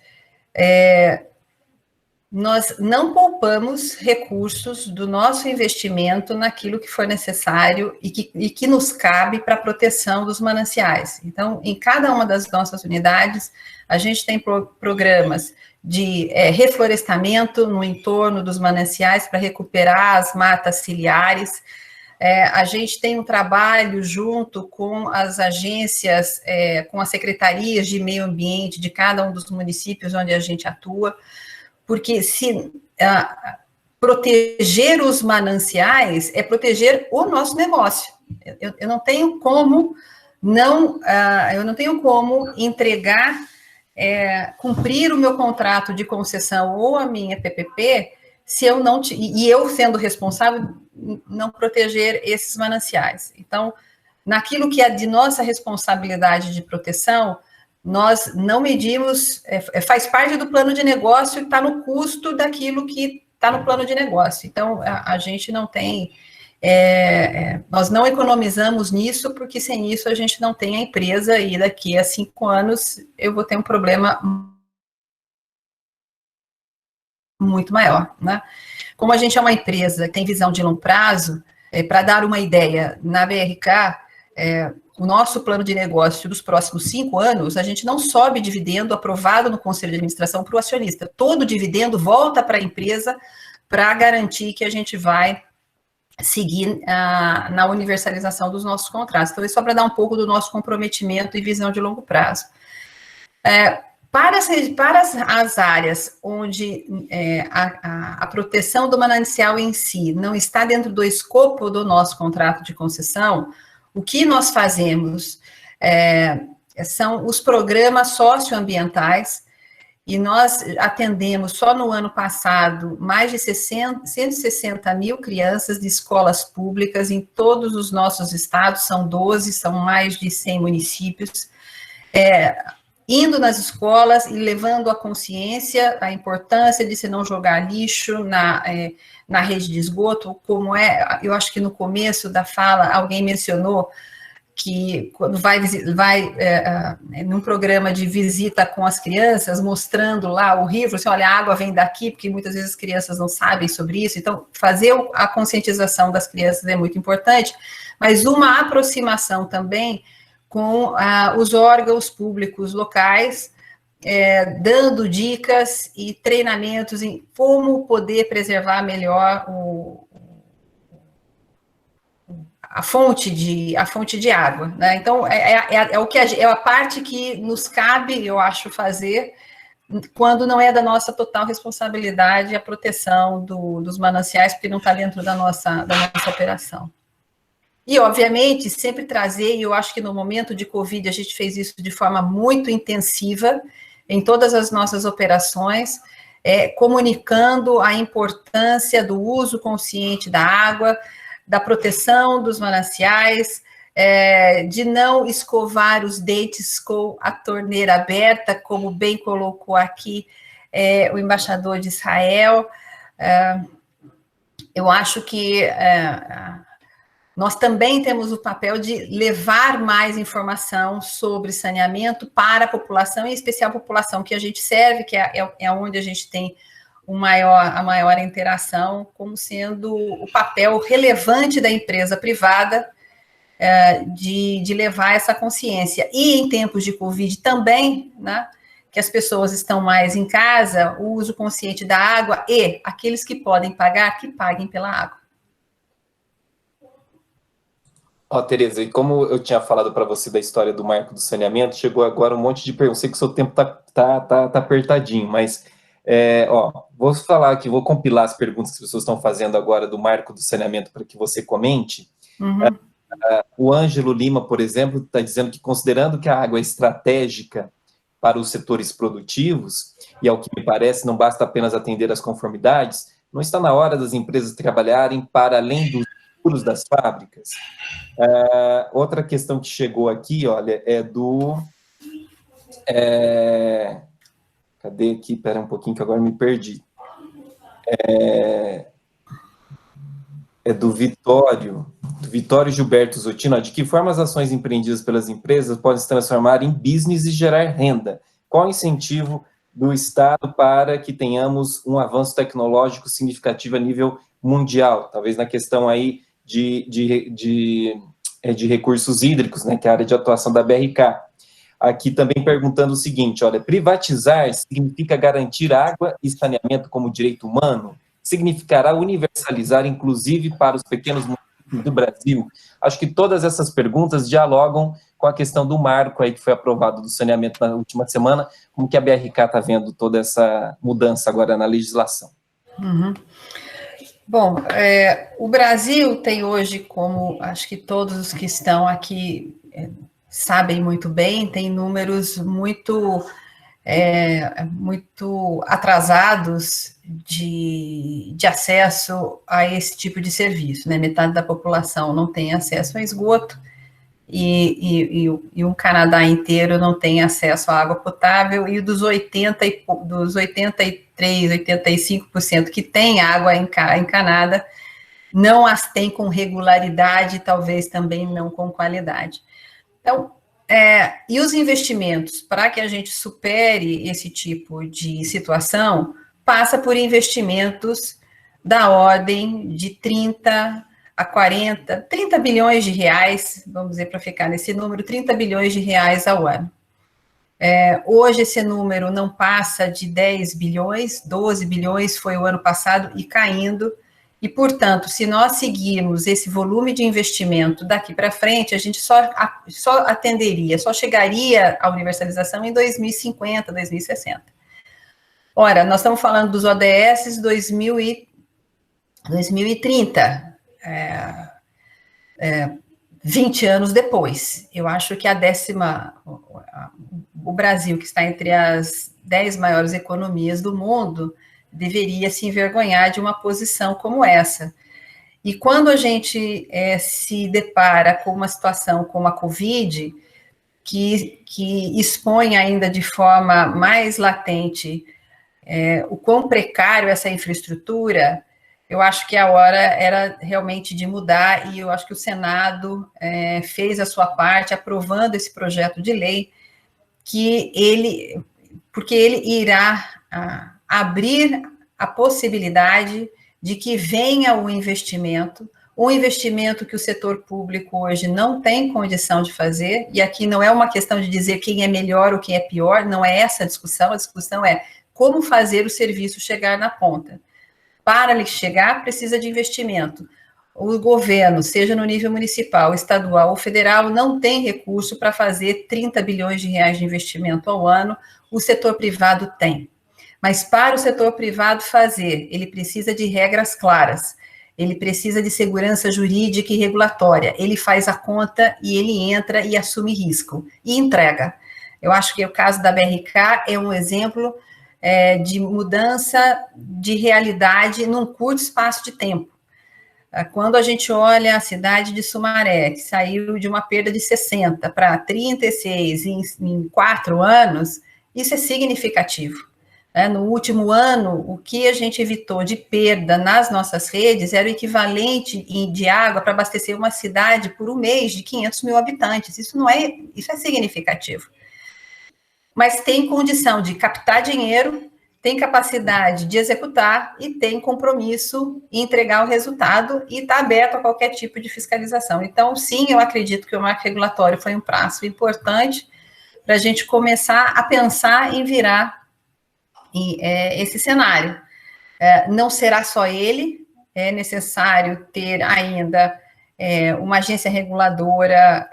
Nós não poupamos recursos do nosso investimento naquilo que for necessário e que nos cabe para a proteção dos mananciais. Então, em cada uma das nossas unidades, a gente tem programas de reflorestamento no entorno dos mananciais para recuperar as matas ciliares. A gente tem um trabalho junto com as agências, com as secretarias de meio ambiente de cada um dos municípios onde a gente atua, porque se proteger os mananciais é proteger o nosso negócio. Eu não tenho como entregar, cumprir o meu contrato de concessão ou a minha PPP se eu não e eu sendo responsável não proteger esses mananciais. Então, naquilo que é de nossa responsabilidade de proteção, nós não medimos, faz parte do plano de negócio e está no custo daquilo que está no plano de negócio. Então, a gente não tem, nós não economizamos nisso, porque sem isso a gente não tem a empresa e daqui a 5 anos eu vou ter um problema muito maior, né? Como a gente é uma empresa que tem visão de longo prazo, para dar uma ideia, na BRK, o nosso plano de negócio dos próximos 5 anos, a gente não sobe dividendo aprovado no Conselho de Administração para o acionista. Todo dividendo volta para a empresa para garantir que a gente vai seguir na universalização dos nossos contratos. Então, é só para dar um pouco do nosso comprometimento e visão de longo prazo. Para as áreas onde a proteção do manancial em si não está dentro do escopo do nosso contrato de concessão, o que nós fazemos são os programas socioambientais, e nós atendemos só no ano passado mais de 160 mil crianças de escolas públicas em todos os nossos estados, são 12, são mais de 100 municípios, indo nas escolas e levando a consciência, a importância de se não jogar lixo na rede de esgoto, como eu acho que no começo da fala alguém mencionou que quando vai num programa de visita com as crianças, mostrando lá o rio, assim, olha, a água vem daqui, porque muitas vezes as crianças não sabem sobre isso, então fazer a conscientização das crianças é muito importante, mas uma aproximação também com os órgãos públicos locais, dando dicas e treinamentos em como poder preservar melhor a fonte de água, né? Então, é a parte que nos cabe, eu acho, fazer quando não é da nossa total responsabilidade a proteção dos mananciais, porque não está dentro da nossa operação. E, obviamente, sempre trazer, e eu acho que no momento de Covid a gente fez isso de forma muito intensiva em todas as nossas operações, comunicando a importância do uso consciente da água, da proteção dos mananciais, de não escovar os dentes com a torneira aberta, como bem colocou aqui o embaixador de Israel. Eu acho que nós também temos o papel de levar mais informação sobre saneamento para a população, em especial a população que a gente serve, que é onde a gente tem a maior interação, como sendo o papel relevante da empresa privada de levar essa consciência. E em tempos de Covid também, né, que as pessoas estão mais em casa, o uso consciente da água e aqueles que podem pagar, que paguem pela água. Tereza, e como eu tinha falado para você da história do marco do saneamento, chegou agora um monte de perguntas. Sei que o seu tempo tá apertadinho, mas vou falar aqui, vou compilar as perguntas que as pessoas estão fazendo agora do marco do saneamento para que você comente. Uhum. O Ângelo Lima, por exemplo, está dizendo que, considerando que a água é estratégica para os setores produtivos, e ao que me parece, não basta apenas atender às conformidades, não está na hora das empresas trabalharem para além dos furos das fábricas? Outra questão que chegou aqui, olha, é do... cadê aqui? Espera um pouquinho que agora me perdi. É do Vitório Gilberto Zottino. De que forma as ações empreendidas pelas empresas podem se transformar em business e gerar renda? Qual o incentivo do Estado para que tenhamos um avanço tecnológico significativo a nível mundial? Talvez na questão aí de recursos hídricos, né, que é a área de atuação da BRK. Aqui também perguntando o seguinte, olha, privatizar significa garantir água e saneamento como direito humano? Significará universalizar, inclusive, para os pequenos municípios do Brasil? Acho que todas essas perguntas dialogam com a questão do marco aí que foi aprovado do saneamento na última semana, como que a BRK está vendo toda essa mudança agora na legislação. Uhum. Bom, o Brasil tem hoje, como acho que todos os que estão aqui sabem muito bem, tem números muito atrasados de acesso a esse tipo de serviço, né? Metade da população não tem acesso a esgoto e o Canadá inteiro não tem acesso à água potável, e dos 83, 85% que tem água encanada, não as tem com regularidade, talvez também não com qualidade. Então, e os investimentos, para que a gente supere esse tipo de situação, passa por investimentos da ordem de 30 a 40, 30 bilhões de reais, vamos dizer, para ficar nesse número, 30 bilhões de reais ao ano. Hoje esse número não passa de 10 bilhões, 12 bilhões foi o ano passado e caindo, e, portanto, se nós seguirmos esse volume de investimento daqui para frente, a gente só chegaria à universalização em 2050, 2060. Ora, nós estamos falando dos ODS 2030, 20 anos depois. Eu acho que o Brasil, que está entre as 10 maiores economias do mundo, deveria se envergonhar de uma posição como essa. E quando a gente se depara com uma situação como a Covid, que expõe ainda de forma mais latente o quão precário é essa infraestrutura, eu acho que a hora era realmente de mudar, e eu acho que o Senado fez a sua parte, aprovando esse projeto de lei, porque ele irá abrir a possibilidade de que venha o investimento que o setor público hoje não tem condição de fazer, e aqui não é uma questão de dizer quem é melhor ou quem é pior, não é essa a discussão é como fazer o serviço chegar na ponta. Para ele chegar, precisa de investimento. o governo, seja no nível municipal, estadual ou federal, não tem recurso para fazer 30 bilhões de reais de investimento ao ano, o setor privado tem. Mas para o setor privado fazer, ele precisa de regras claras, ele precisa de segurança jurídica e regulatória, ele faz a conta e ele entra e assume risco, e entrega. Eu acho que o caso da BRK é um exemplo de mudança de realidade num curto espaço de tempo. Quando a gente olha a cidade de Sumaré, que saiu de uma perda de 60 para 36 em 4 anos, isso é significativo. No último ano, o que a gente evitou de perda nas nossas redes era o equivalente de água para abastecer uma cidade por um mês de 500 mil habitantes. Isso é significativo. Mas tem condição de captar dinheiro, tem capacidade de executar e tem compromisso em entregar o resultado e está aberto a qualquer tipo de fiscalização. Então, sim, eu acredito que o marco regulatório foi um passo importante para a gente começar a pensar em virar esse cenário. Não será só ele, é necessário ter ainda uma agência reguladora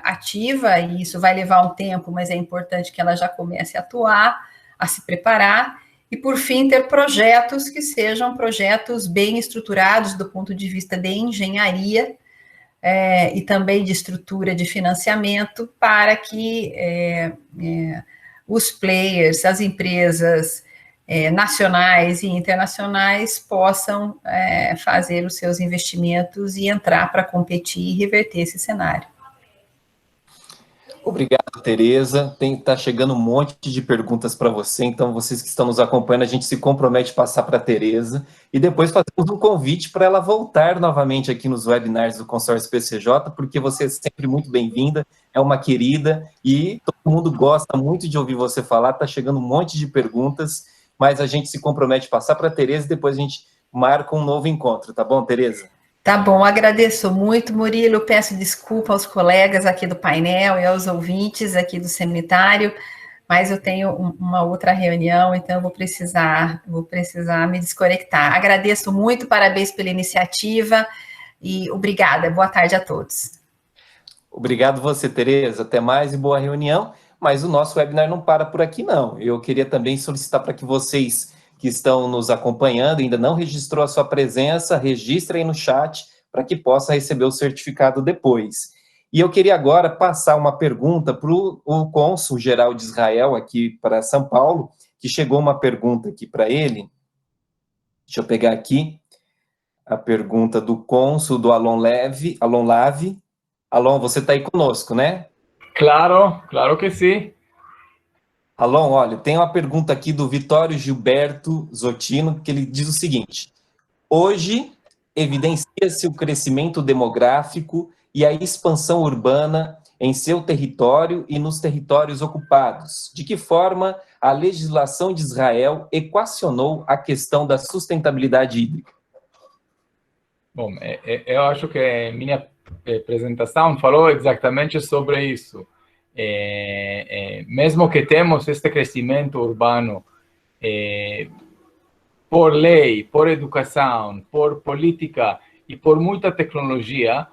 ativa, e isso vai levar um tempo, mas é importante que ela já comece a atuar, a se preparar, e, por fim, ter projetos que sejam projetos bem estruturados do ponto de vista de engenharia e também de estrutura de financiamento para que os players, as empresas nacionais e internacionais possam fazer os seus investimentos e entrar para competir e reverter esse cenário. Obrigado, Tereza. Tá chegando um monte de perguntas para você, então vocês que estão nos acompanhando, a gente se compromete a passar para a Tereza e depois fazemos um convite para ela voltar novamente aqui nos webinars do Consórcio PCJ, porque você é sempre muito bem-vinda, é uma querida e todo mundo gosta muito de ouvir você falar, está chegando um monte de perguntas, mas a gente se compromete a passar para a Tereza e depois a gente marca um novo encontro, tá bom, Tereza? Tá bom, agradeço muito, Murilo, peço desculpa aos colegas aqui do painel e aos ouvintes aqui do seminário, mas eu tenho uma outra reunião, então eu vou precisar me desconectar. Agradeço muito, parabéns pela iniciativa e obrigada, boa tarde a todos. Obrigado você, Tereza, até mais e boa reunião, mas o nosso webinar não para por aqui não, eu queria também solicitar para que vocês que estão nos acompanhando, ainda não registrou a sua presença, registre aí no chat para que possa receber o certificado depois. E eu queria agora passar uma pergunta para o cônsul-geral de Israel aqui para São Paulo, que chegou uma pergunta aqui para ele. Deixa eu pegar aqui a pergunta do cônsul, do Alon Lave. Alon, você está aí conosco, né? Claro que sim. Alon, olha, tem uma pergunta aqui do Vitório Gilberto Zottino, que ele diz o seguinte: hoje evidencia-se o crescimento demográfico e a expansão urbana em seu território e nos territórios ocupados. De que forma a legislação de Israel equacionou a questão da sustentabilidade hídrica? Bom, eu acho que minha apresentação falou exatamente sobre isso. Mesmo que temos este crescimento urbano por lei, por educação, por política e por muita tecnologia,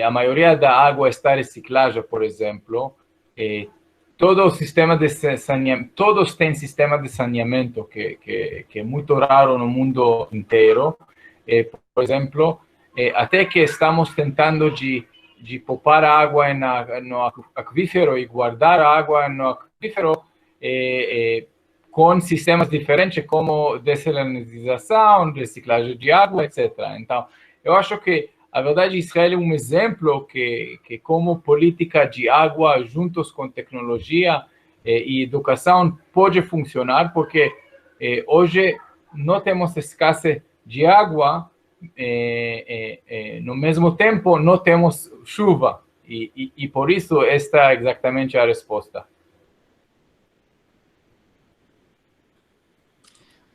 a maioria da água está reciclada, por exemplo, todo o sistema de saneamento, todos têm sistema de saneamento que é muito raro no mundo inteiro, por exemplo, até que estamos tentando de poupar água no aquífero e guardar água no aquífero com sistemas diferentes como dessalinização, reciclagem de água, etc. Então, eu acho que, a verdade, Israel é um exemplo que como política de água juntos com tecnologia e educação pode funcionar, porque hoje não temos escassez de água, no mesmo tempo não temos chuva, e por isso esta é exatamente a resposta.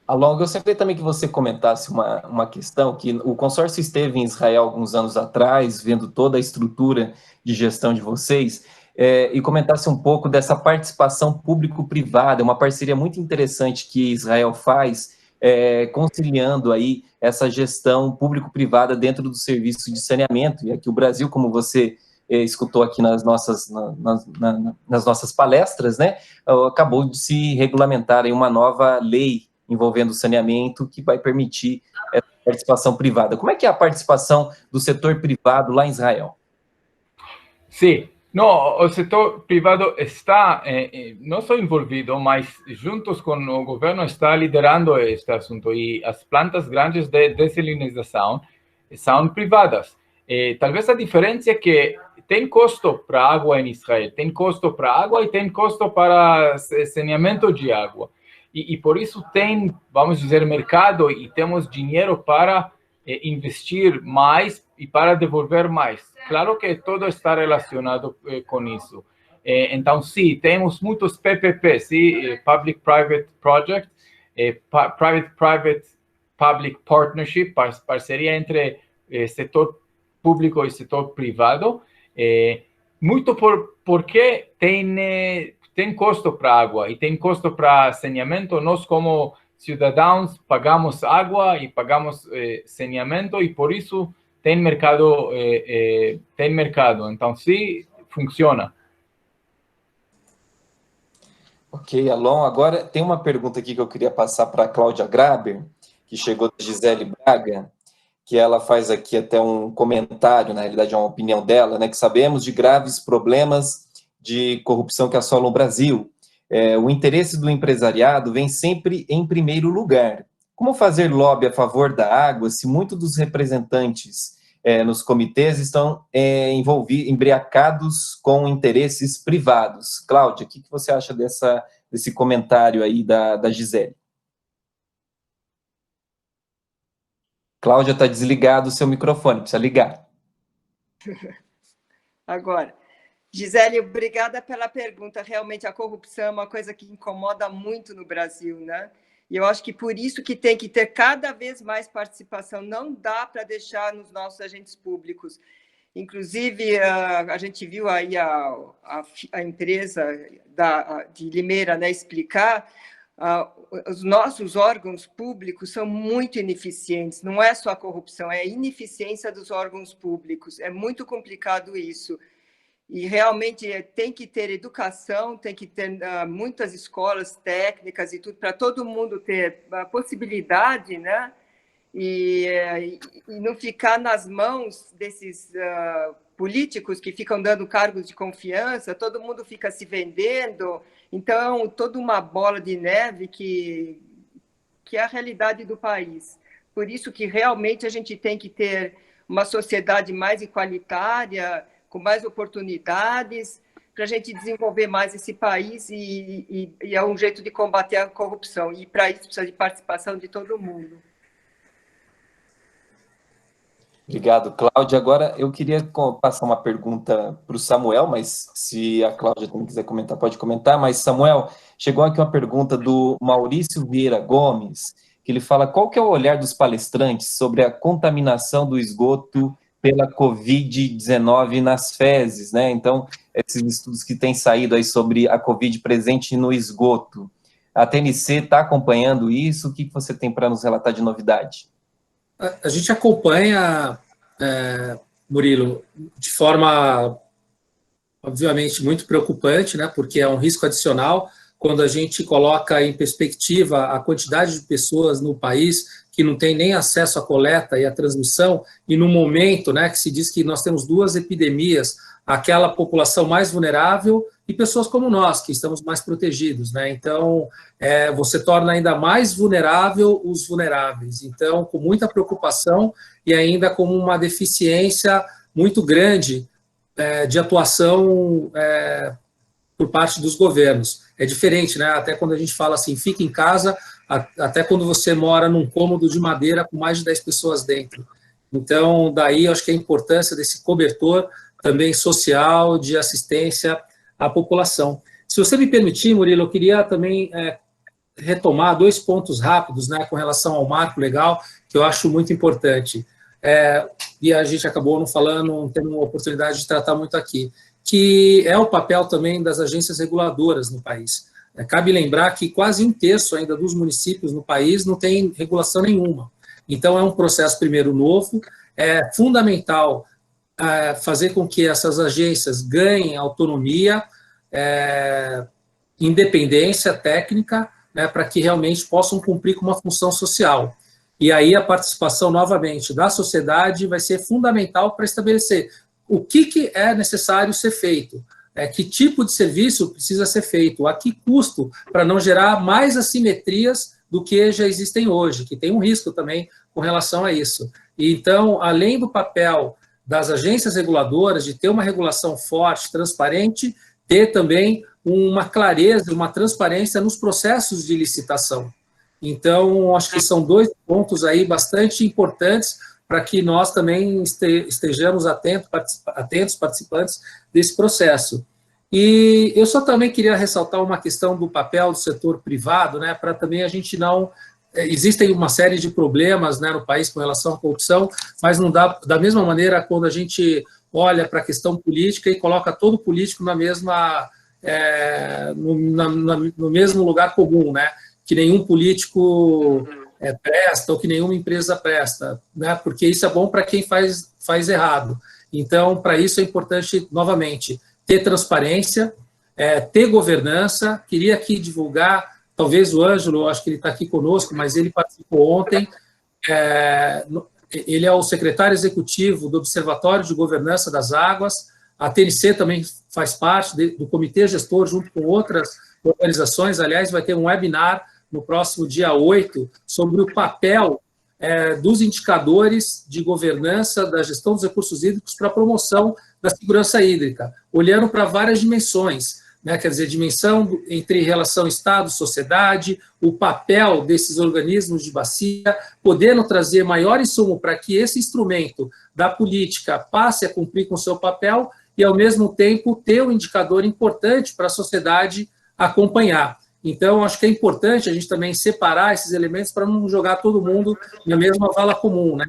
Alon, eu gostaria também que você comentasse uma questão, que o consórcio esteve em Israel alguns anos atrás, vendo toda a estrutura de gestão de vocês, e comentasse um pouco dessa participação público-privada, uma parceria muito interessante que Israel faz conciliando aí essa gestão público-privada dentro do serviço de saneamento. E aqui o Brasil, como você escutou aqui nas nossas palestras, né, acabou de se regulamentar em uma nova lei envolvendo o saneamento que vai permitir essa participação privada. Como é que é a participação do setor privado lá em Israel? Sim, no, o setor privado está não só envolvido, mas juntos com o governo está liderando este assunto, e as plantas grandes de dessalinização são privadas. Talvez a diferença é que tem custo para água em Israel, tem custo para água e tem custo para saneamento de água. E por isso tem, vamos dizer, mercado, e temos dinheiro para investir mais e para devolver mais. Claro que tudo está relacionado com isso. Então, sim, temos muitos PPP, sim, Public-Private Project, Private-Public Partnership, parceria entre setor público e setor privado, muito porque tem custo para água e tem custo para saneamento. Nós, como cidadãos, pagamos água e pagamos saneamento, e por isso tem mercado. Então, sim, funciona. Ok, Alon. Agora, tem uma pergunta aqui que eu queria passar para a Cláudia Graber, que chegou da Gisele Braga, que ela faz aqui até um comentário, na realidade é uma opinião dela, né, que sabemos de graves problemas de corrupção que assolam o Brasil. O interesse do empresariado vem sempre em primeiro lugar. Como fazer lobby a favor da água se muitos dos representantes nos comitês estão embriacados com interesses privados? Cláudia, o que você acha desse comentário aí da Gisele? Cláudia, está desligado o seu microfone, precisa ligar. Agora, Gisele, obrigada pela pergunta. Realmente, a corrupção é uma coisa que incomoda muito no Brasil, né? E eu acho que por isso que tem que ter cada vez mais participação. Não dá para deixar nos nossos agentes públicos. Inclusive, a gente viu aí a empresa de Limeira, né, explicar. Os nossos órgãos públicos são muito ineficientes, não é só a corrupção, é a ineficiência dos órgãos públicos, é muito complicado isso, e realmente tem que ter educação, tem que ter muitas escolas técnicas e tudo, para todo mundo ter a possibilidade, né, e não ficar nas mãos desses políticos que ficam dando cargos de confiança, todo mundo fica se vendendo. Então, toda uma bola de neve que é a realidade do país. Por isso que realmente a gente tem que ter uma sociedade mais igualitária, com mais oportunidades, para a gente desenvolver mais esse país, e é um jeito de combater a corrupção. E para isso precisa de participação de todo mundo. Obrigado, Cláudia. Agora, eu queria passar uma pergunta para o Samuel, mas se a Cláudia também quiser comentar, pode comentar. Mas, Samuel, chegou aqui uma pergunta do Maurício Vieira Gomes, que ele fala: qual que é o olhar dos palestrantes sobre a contaminação do esgoto pela Covid-19 nas fezes, né? Então, esses estudos que têm saído aí sobre a Covid presente no esgoto. A TNC está acompanhando isso? O que você tem para nos relatar de novidade? A gente acompanha, Murilo, de forma, obviamente, muito preocupante, né, porque é um risco adicional quando a gente coloca em perspectiva a quantidade de pessoas no país que não tem nem acesso à coleta e à transmissão, e no momento, né, que se diz que nós temos duas epidemias, aquela população mais vulnerável e pessoas como nós, que estamos mais protegidos, né? Então, você torna ainda mais vulnerável os vulneráveis. Então, com muita preocupação e ainda com uma deficiência muito grande de atuação por parte dos governos. É diferente, né? Até quando a gente fala assim, fica em casa, até quando você mora num cômodo de madeira com mais de 10 pessoas dentro. Então, daí, eu acho que a importância desse cobertor também social, de assistência à população. Se você me permitir, Murilo, eu queria também retomar 2 pontos rápidos, né, com relação ao marco legal, que eu acho muito importante. E a gente acabou não falando, não tendo oportunidade de tratar muito aqui, que é o papel também das agências reguladoras no país. cabe lembrar que quase 1/3 ainda dos municípios no país não tem regulação nenhuma. Então, é um processo, primeiro, novo. É fundamental fazer com que essas agências ganhem autonomia, independência técnica, né, para que realmente possam cumprir com uma função social. E aí a participação, novamente, da sociedade vai ser fundamental para estabelecer o que é necessário ser feito, que tipo de serviço precisa ser feito, a que custo, para não gerar mais assimetrias do que já existem hoje, que tem um risco também com relação a isso. E, então, além do papel das agências reguladoras, de ter uma regulação forte, transparente, ter também uma clareza, uma transparência nos processos de licitação. Então, acho que são 2 pontos aí bastante importantes para que nós também estejamos atentos, participantes desse processo. E eu só também queria ressaltar uma questão do papel do setor privado, né, para também a gente não... Existem uma série de problemas, né, no país com relação à corrupção, mas não dá, da mesma maneira, quando a gente olha para a questão política e coloca todo político na mesma, no mesmo lugar comum, né, que nenhum político presta ou que nenhuma empresa presta, né, porque isso é bom para quem faz errado. Então, para isso é importante, novamente, ter transparência, ter governança. Queria aqui divulgar, talvez o Ângelo, acho que ele está aqui conosco, mas ele participou ontem, ele é o secretário executivo do Observatório de Governança das Águas, a TNC também faz parte do comitê gestor, junto com outras organizações. Aliás, vai ter um webinar no próximo dia 8 sobre o papel dos indicadores de governança da gestão dos recursos hídricos para a promoção da segurança hídrica, olhando para várias dimensões, né? Quer dizer, dimensão entre relação Estado-sociedade, o papel desses organismos de bacia, podendo trazer maior insumo para que esse instrumento da política passe a cumprir com o seu papel e, ao mesmo tempo, ter um indicador importante para a sociedade acompanhar. Então, acho que é importante a gente também separar esses elementos para não jogar todo mundo na mesma vala comum, né?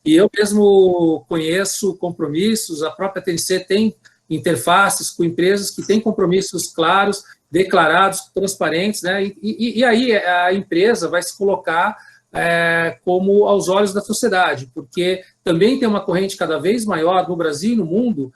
E eu mesmo conheço compromissos, a própria TNC tem interfaces com empresas que têm compromissos claros, declarados, transparentes, né? E aí a empresa vai se colocar como aos olhos da sociedade, porque também tem uma corrente cada vez maior no Brasil e no mundo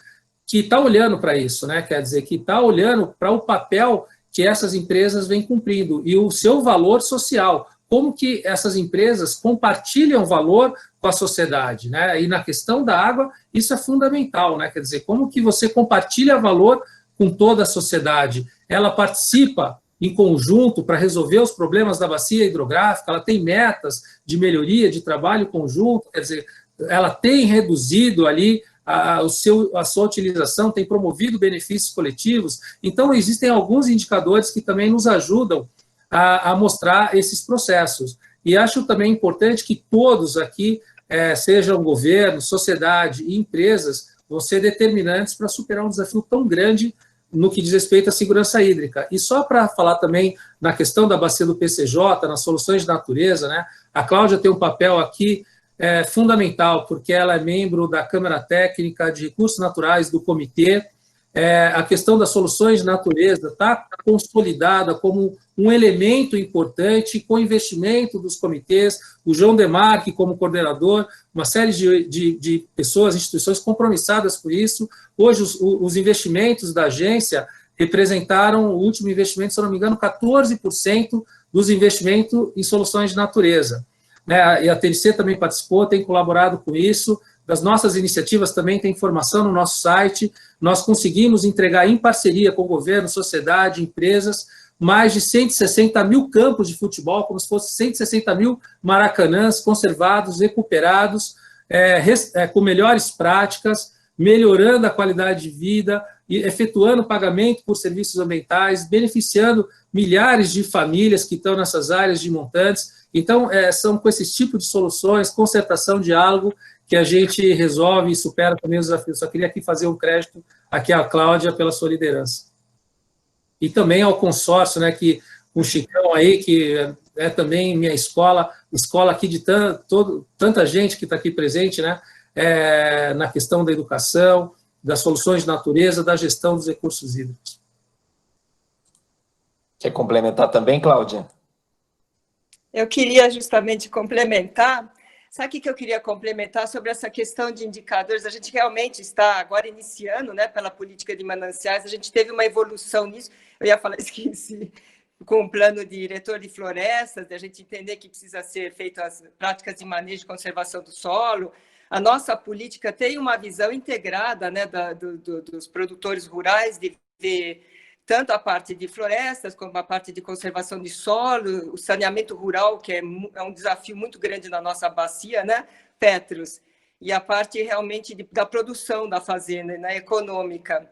que está olhando para isso, né? Quer dizer, que está olhando para o papel que essas empresas vêm cumprindo e o seu valor social, como que essas empresas compartilham valor com a sociedade, né? E na questão da água, isso é fundamental, né? Quer dizer, como que você compartilha valor com toda a sociedade? Ela participa em conjunto para resolver os problemas da bacia hidrográfica, ela tem metas de melhoria, de trabalho conjunto, quer dizer, ela tem reduzido ali a sua utilização, tem promovido benefícios coletivos. Então, existem alguns indicadores que também nos ajudam a mostrar esses processos. E acho também importante que todos aqui, sejam governo, sociedade e empresas, vão ser determinantes para superar um desafio tão grande no que diz respeito à segurança hídrica. E só para falar também na questão da bacia do PCJ, nas soluções de natureza, né, a Cláudia tem um papel aqui fundamental, porque ela é membro da Câmara Técnica de Recursos Naturais do Comitê. A questão das soluções de natureza está consolidada como um elemento importante com investimento dos comitês, o João Demarque como coordenador, uma série de pessoas, instituições compromissadas por isso. Hoje, os investimentos da agência representaram, o último investimento, se eu não me engano, 14% dos investimentos em soluções de natureza. E a TNC também participou, tem colaborado com isso. Das nossas iniciativas também tem informação no nosso site. Nós conseguimos entregar em parceria com o governo, sociedade, empresas, mais de 160 mil campos de futebol, como se fossem 160 mil maracanãs conservados, recuperados, com melhores práticas, melhorando a qualidade de vida, efetuando pagamento por serviços ambientais, beneficiando milhares de famílias que estão nessas áreas de montantes. Então, são com esse tipo de soluções, concertação, diálogo, que a gente resolve e supera também os desafios. Só queria aqui fazer um crédito aqui à Cláudia pela sua liderança. E também ao consórcio, né, que o Chicão aí, que é também minha escola aqui de tanta gente que está aqui presente, né, na questão da educação, das soluções de natureza, da gestão dos recursos hídricos. Quer complementar também, Cláudia? Eu queria justamente complementar. Sabe o que eu queria complementar sobre essa questão de indicadores? A gente realmente está agora iniciando, né, pela política de mananciais, a gente teve uma evolução nisso. Eu ia falar, esqueci, com o plano diretor de florestas, a gente entender que precisa ser feito as práticas de manejo e conservação do solo. A nossa política tem uma visão integrada, né, dos produtores rurais, de ver tanto a parte de florestas, como a parte de conservação de solo, o saneamento rural, que é um desafio muito grande na nossa bacia, né, Petros, e a parte realmente da produção da fazenda, né, econômica.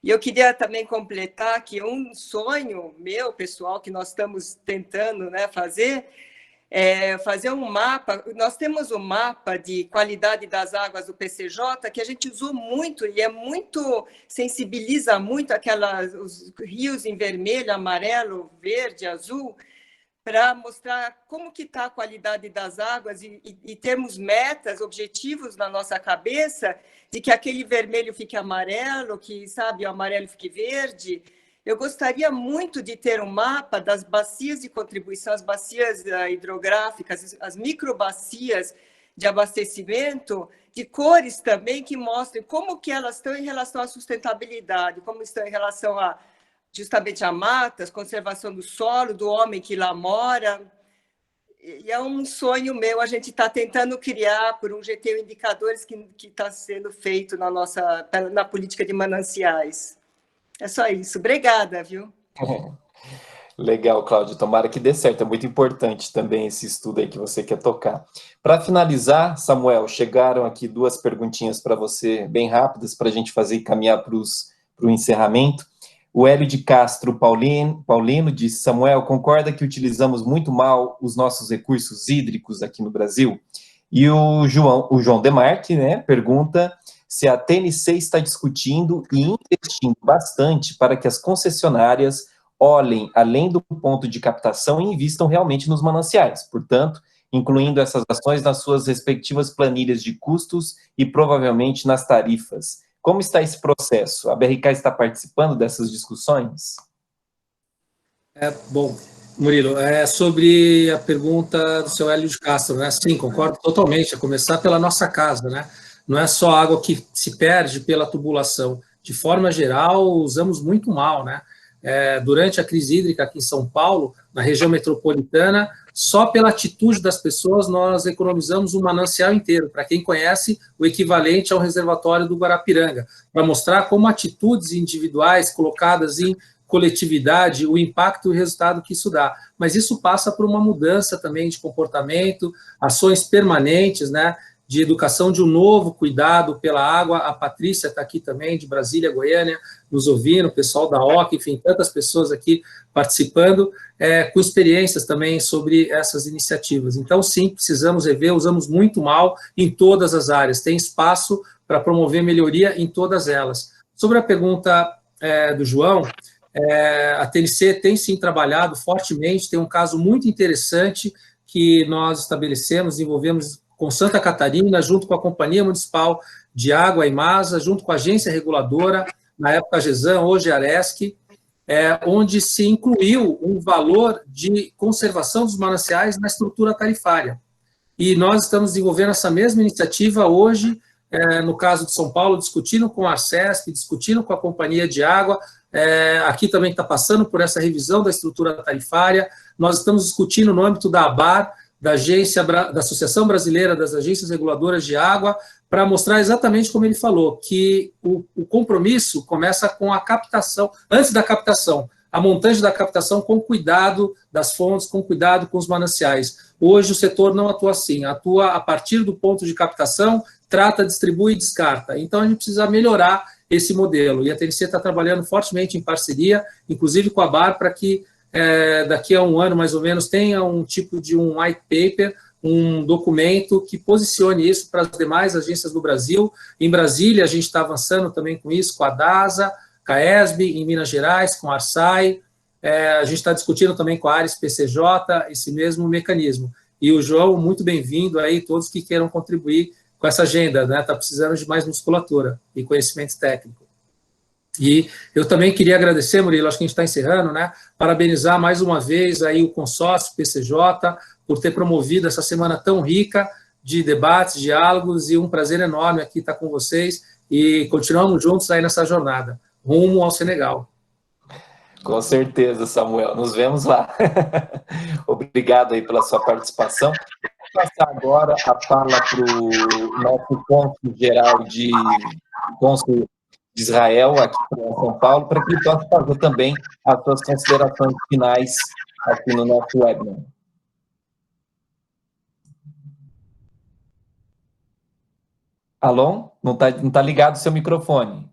E eu queria também completar que um sonho meu, pessoal, que nós estamos tentando, né, fazer um mapa. Nós temos um mapa de qualidade das águas do PCJ que a gente usou muito e sensibiliza muito os rios em vermelho, amarelo, verde, azul, para mostrar como que está a qualidade das águas e termos metas, objetivos na nossa cabeça de que aquele vermelho fique amarelo, que, sabe, o amarelo fique verde. Eu gostaria muito de ter um mapa das bacias de contribuição, as bacias hidrográficas, as microbacias de abastecimento, de cores também, que mostrem como que elas estão em relação à sustentabilidade, como estão em relação justamente a matas, conservação do solo, do homem que lá mora. E é um sonho meu, a gente está tentando criar por um GT indicadores que está sendo feito na política de mananciais. É só isso. Obrigada, viu? Legal, Cláudia. Tomara que dê certo. É muito importante também esse estudo aí que você quer tocar. Para finalizar, Samuel, chegaram aqui 2 perguntinhas para você, bem rápidas, para a gente fazer e caminhar para o encerramento. O Hélio de Castro Paulino diz: Samuel, concorda que utilizamos muito mal os nossos recursos hídricos aqui no Brasil? E o João Demarque, né, pergunta se a TNC está discutindo e investindo bastante para que as concessionárias olhem além do ponto de captação e invistam realmente nos mananciais, portanto, incluindo essas ações nas suas respectivas planilhas de custos e provavelmente nas tarifas. Como está esse processo? A BRK está participando dessas discussões? Bom, Murilo, sobre a pergunta do seu Hélio de Castro, né? Sim, concordo totalmente, a começar pela nossa casa, né? Não é só água que se perde pela tubulação. De forma geral, usamos muito mal, né? Durante a crise hídrica aqui em São Paulo, na região metropolitana, só pela atitude das pessoas nós economizamos um manancial inteiro. Para quem conhece, o equivalente ao reservatório do Guarapiranga, para mostrar como atitudes individuais colocadas em coletividade, o impacto e o resultado que isso dá. Mas isso passa por uma mudança também de comportamento, ações permanentes, né? De educação de um novo cuidado pela água. A Patrícia está aqui também, de Brasília, Goiânia, nos ouvindo, o pessoal da OCA, enfim, tantas pessoas aqui participando, com experiências também sobre essas iniciativas. Então, sim, precisamos rever, usamos muito mal em todas as áreas, tem espaço para promover melhoria em todas elas. Sobre a pergunta do João, a TNC tem sim trabalhado fortemente, tem um caso muito interessante que nós estabelecemos, desenvolvemos com Santa Catarina, junto com a Companhia Municipal de Água, a Imasa, junto com a agência reguladora, na época a GESAM, hoje a Aresc, onde se incluiu um valor de conservação dos mananciais na estrutura tarifária. E nós estamos desenvolvendo essa mesma iniciativa hoje, no caso de São Paulo, discutindo com a Arcesp, discutindo com a Companhia de Água, aqui também está passando por essa revisão da estrutura tarifária. Nós estamos discutindo no âmbito da ABAR, da Associação Brasileira das Agências Reguladoras de Água, para mostrar exatamente como ele falou, que o compromisso começa com a captação, antes da captação, a montagem da captação com cuidado das fontes, com cuidado com os mananciais. Hoje o setor não atua assim, atua a partir do ponto de captação, trata, distribui e descarta. Então a gente precisa melhorar esse modelo, e a TNC está trabalhando fortemente em parceria, inclusive com a ABAR, para que daqui a um ano, mais ou menos, tenha um tipo de um white paper, um documento que posicione isso para as demais agências do Brasil. Em Brasília, a gente está avançando também com isso, com a DASA, com a ESB, em Minas Gerais, com a ARSAI. A gente está discutindo também com a Ares PCJ esse mesmo mecanismo. E o João, muito bem-vindo aí, todos que queiram contribuir com essa agenda, né? Está precisando de mais musculatura e conhecimento técnico. E eu também queria agradecer, Murilo, acho que a gente está encerrando, né? Parabenizar mais uma vez aí o consórcio PCJ por ter promovido essa semana tão rica de debates, diálogos, e um prazer enorme aqui estar com vocês, e continuamos juntos aí nessa jornada, rumo ao Senegal. Com certeza, Samuel. Nos vemos lá. Obrigado aí pela sua participação. Vou passar agora a fala para o nosso cônsul-geral de Israel, aqui em São Paulo, para que ele possa fazer também as suas considerações finais aqui no nosso webinar. Alô? Não tá ligado o seu microfone.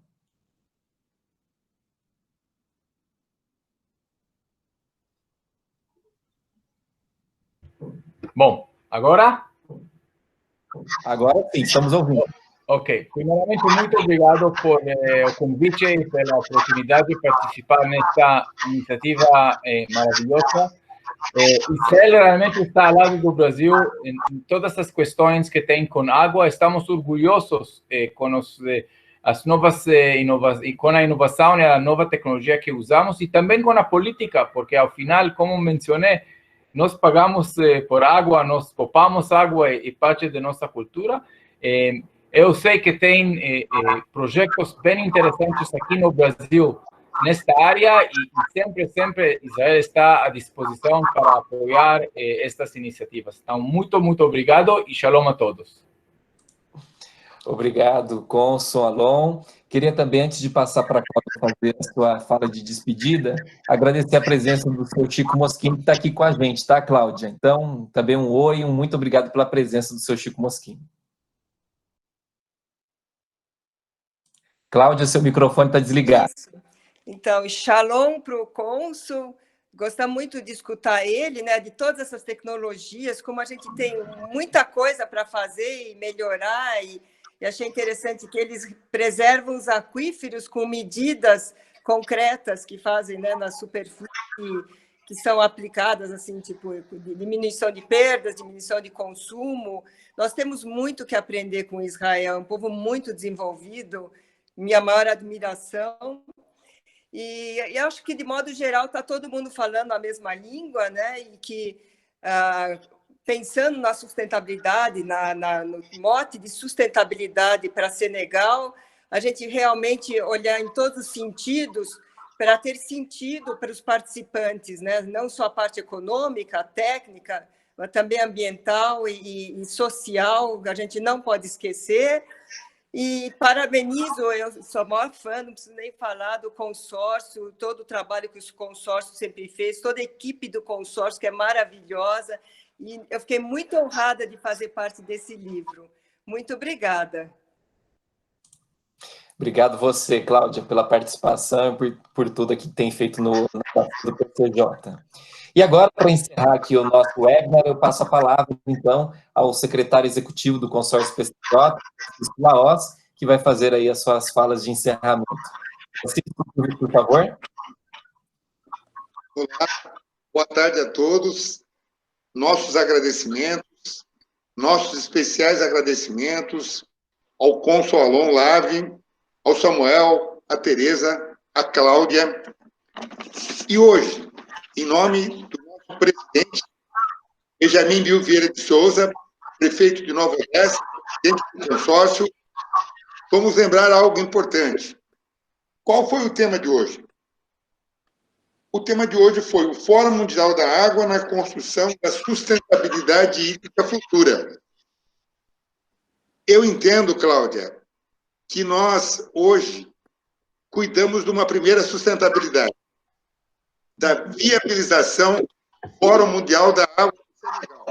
Bom, agora? Agora sim, estamos ouvindo. Ok. Primeiramente, muito obrigado por o convite e pela oportunidade de participar nesta iniciativa maravilhosa. Israel realmente está ao lado do Brasil em todas as questões que tem com água. Estamos orgulhosos com as novas com a inovação e a nova tecnologia que usamos, e também com a política, porque ao final, como mencionei, nós pagamos por água, nós poupamos água e parte da nossa cultura. Eu sei que tem projetos bem interessantes aqui no Brasil nesta área, e sempre Israel está à disposição para apoiar estas iniciativas. Então, muito obrigado e shalom a todos. Obrigado, cônsul Alon. Queria também, antes de passar para a Cláudia fazer a sua fala de despedida, agradecer a presença do seu Chico Moschini, que está aqui com a gente, tá, Cláudia? Então, também um oi, um muito obrigado pela presença do seu Chico Moschini. Cláudia, seu microfone está desligado. Isso. Então, shalom para o cônsul. Gosto muito de escutar ele, né, de todas essas tecnologias, como a gente tem muita coisa para fazer e melhorar, e achei interessante que eles preservam os aquíferos com medidas concretas que fazem, né, na superfície, que são aplicadas, assim, tipo, de diminuição de perdas, diminuição de consumo. Nós temos muito que aprender com Israel, é um povo muito desenvolvido, minha maior admiração. E acho que, de modo geral, está todo mundo falando a mesma língua, né? E que, pensando na sustentabilidade, no mote de sustentabilidade para Senegal, a gente realmente olhar em todos os sentidos para ter sentido para os participantes, né? Não só a parte econômica, técnica, mas também ambiental e social, a gente não pode esquecer. E parabenizo, eu sou a maior fã, não preciso nem falar do consórcio, todo o trabalho que o consórcio sempre fez, toda a equipe do consórcio, que é maravilhosa, e eu fiquei muito honrada de fazer parte desse livro. Muito obrigada. Obrigado você, Cláudia, pela participação e por tudo que tem feito no do PCJ. E agora, para encerrar aqui o nosso webinar, eu passo a palavra, então, ao secretário executivo do consórcio PCJ, Francisco Laos, que vai fazer aí as suas falas de encerramento. Francisco, por favor. Olá, boa tarde a todos. Nossos agradecimentos, nossos especiais agradecimentos ao cônsul Alon Lave, ao Samuel, a Tereza, a Cláudia. E hoje, em nome do nosso presidente, Benjamin Bill Vieira de Souza, prefeito de Nova Odessa, presidente do consórcio, vamos lembrar algo importante. Qual foi o tema de hoje? O tema de hoje foi o Fórum Mundial da Água na construção da sustentabilidade hídrica futura. Eu entendo, Cláudia, que nós, hoje, cuidamos de uma primeira sustentabilidade, da viabilização do Fórum Mundial da Água do Senegal.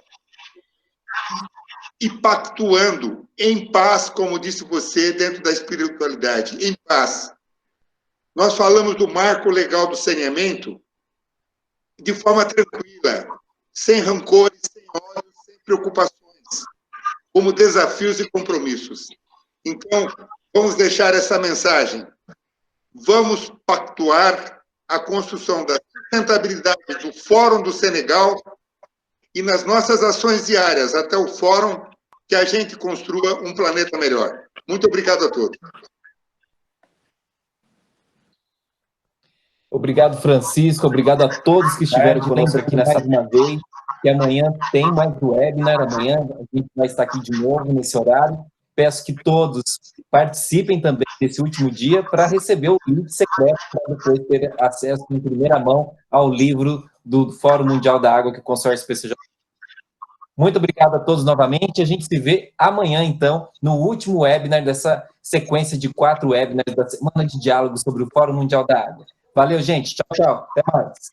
E pactuando em paz, como disse você, dentro da espiritualidade, em paz. Nós falamos do marco legal do saneamento de forma tranquila, sem rancores, sem ódios, sem preocupações, como desafios e compromissos. Então, vamos deixar essa mensagem. Vamos pactuar a construção da sustentabilidade do Fórum do Senegal e nas nossas ações diárias, até o Fórum, que a gente construa um planeta melhor. Muito obrigado a todos. Obrigado, Francisco. Obrigado a todos que estiveram conosco aqui nessa uma vez. Que amanhã tem mais webinar. Amanhã a gente vai estar aqui de novo nesse horário. Peço que todos participem também desse último dia para receber o link secreto para depois ter acesso em primeira mão ao livro do Fórum Mundial da Água que o Consórcio PCJ. Muito obrigado a todos novamente. A gente se vê amanhã, então, no último webinar dessa sequência de 4 webinars da Semana de Diálogo sobre o Fórum Mundial da Água. Valeu, gente. Tchau, tchau. Até mais.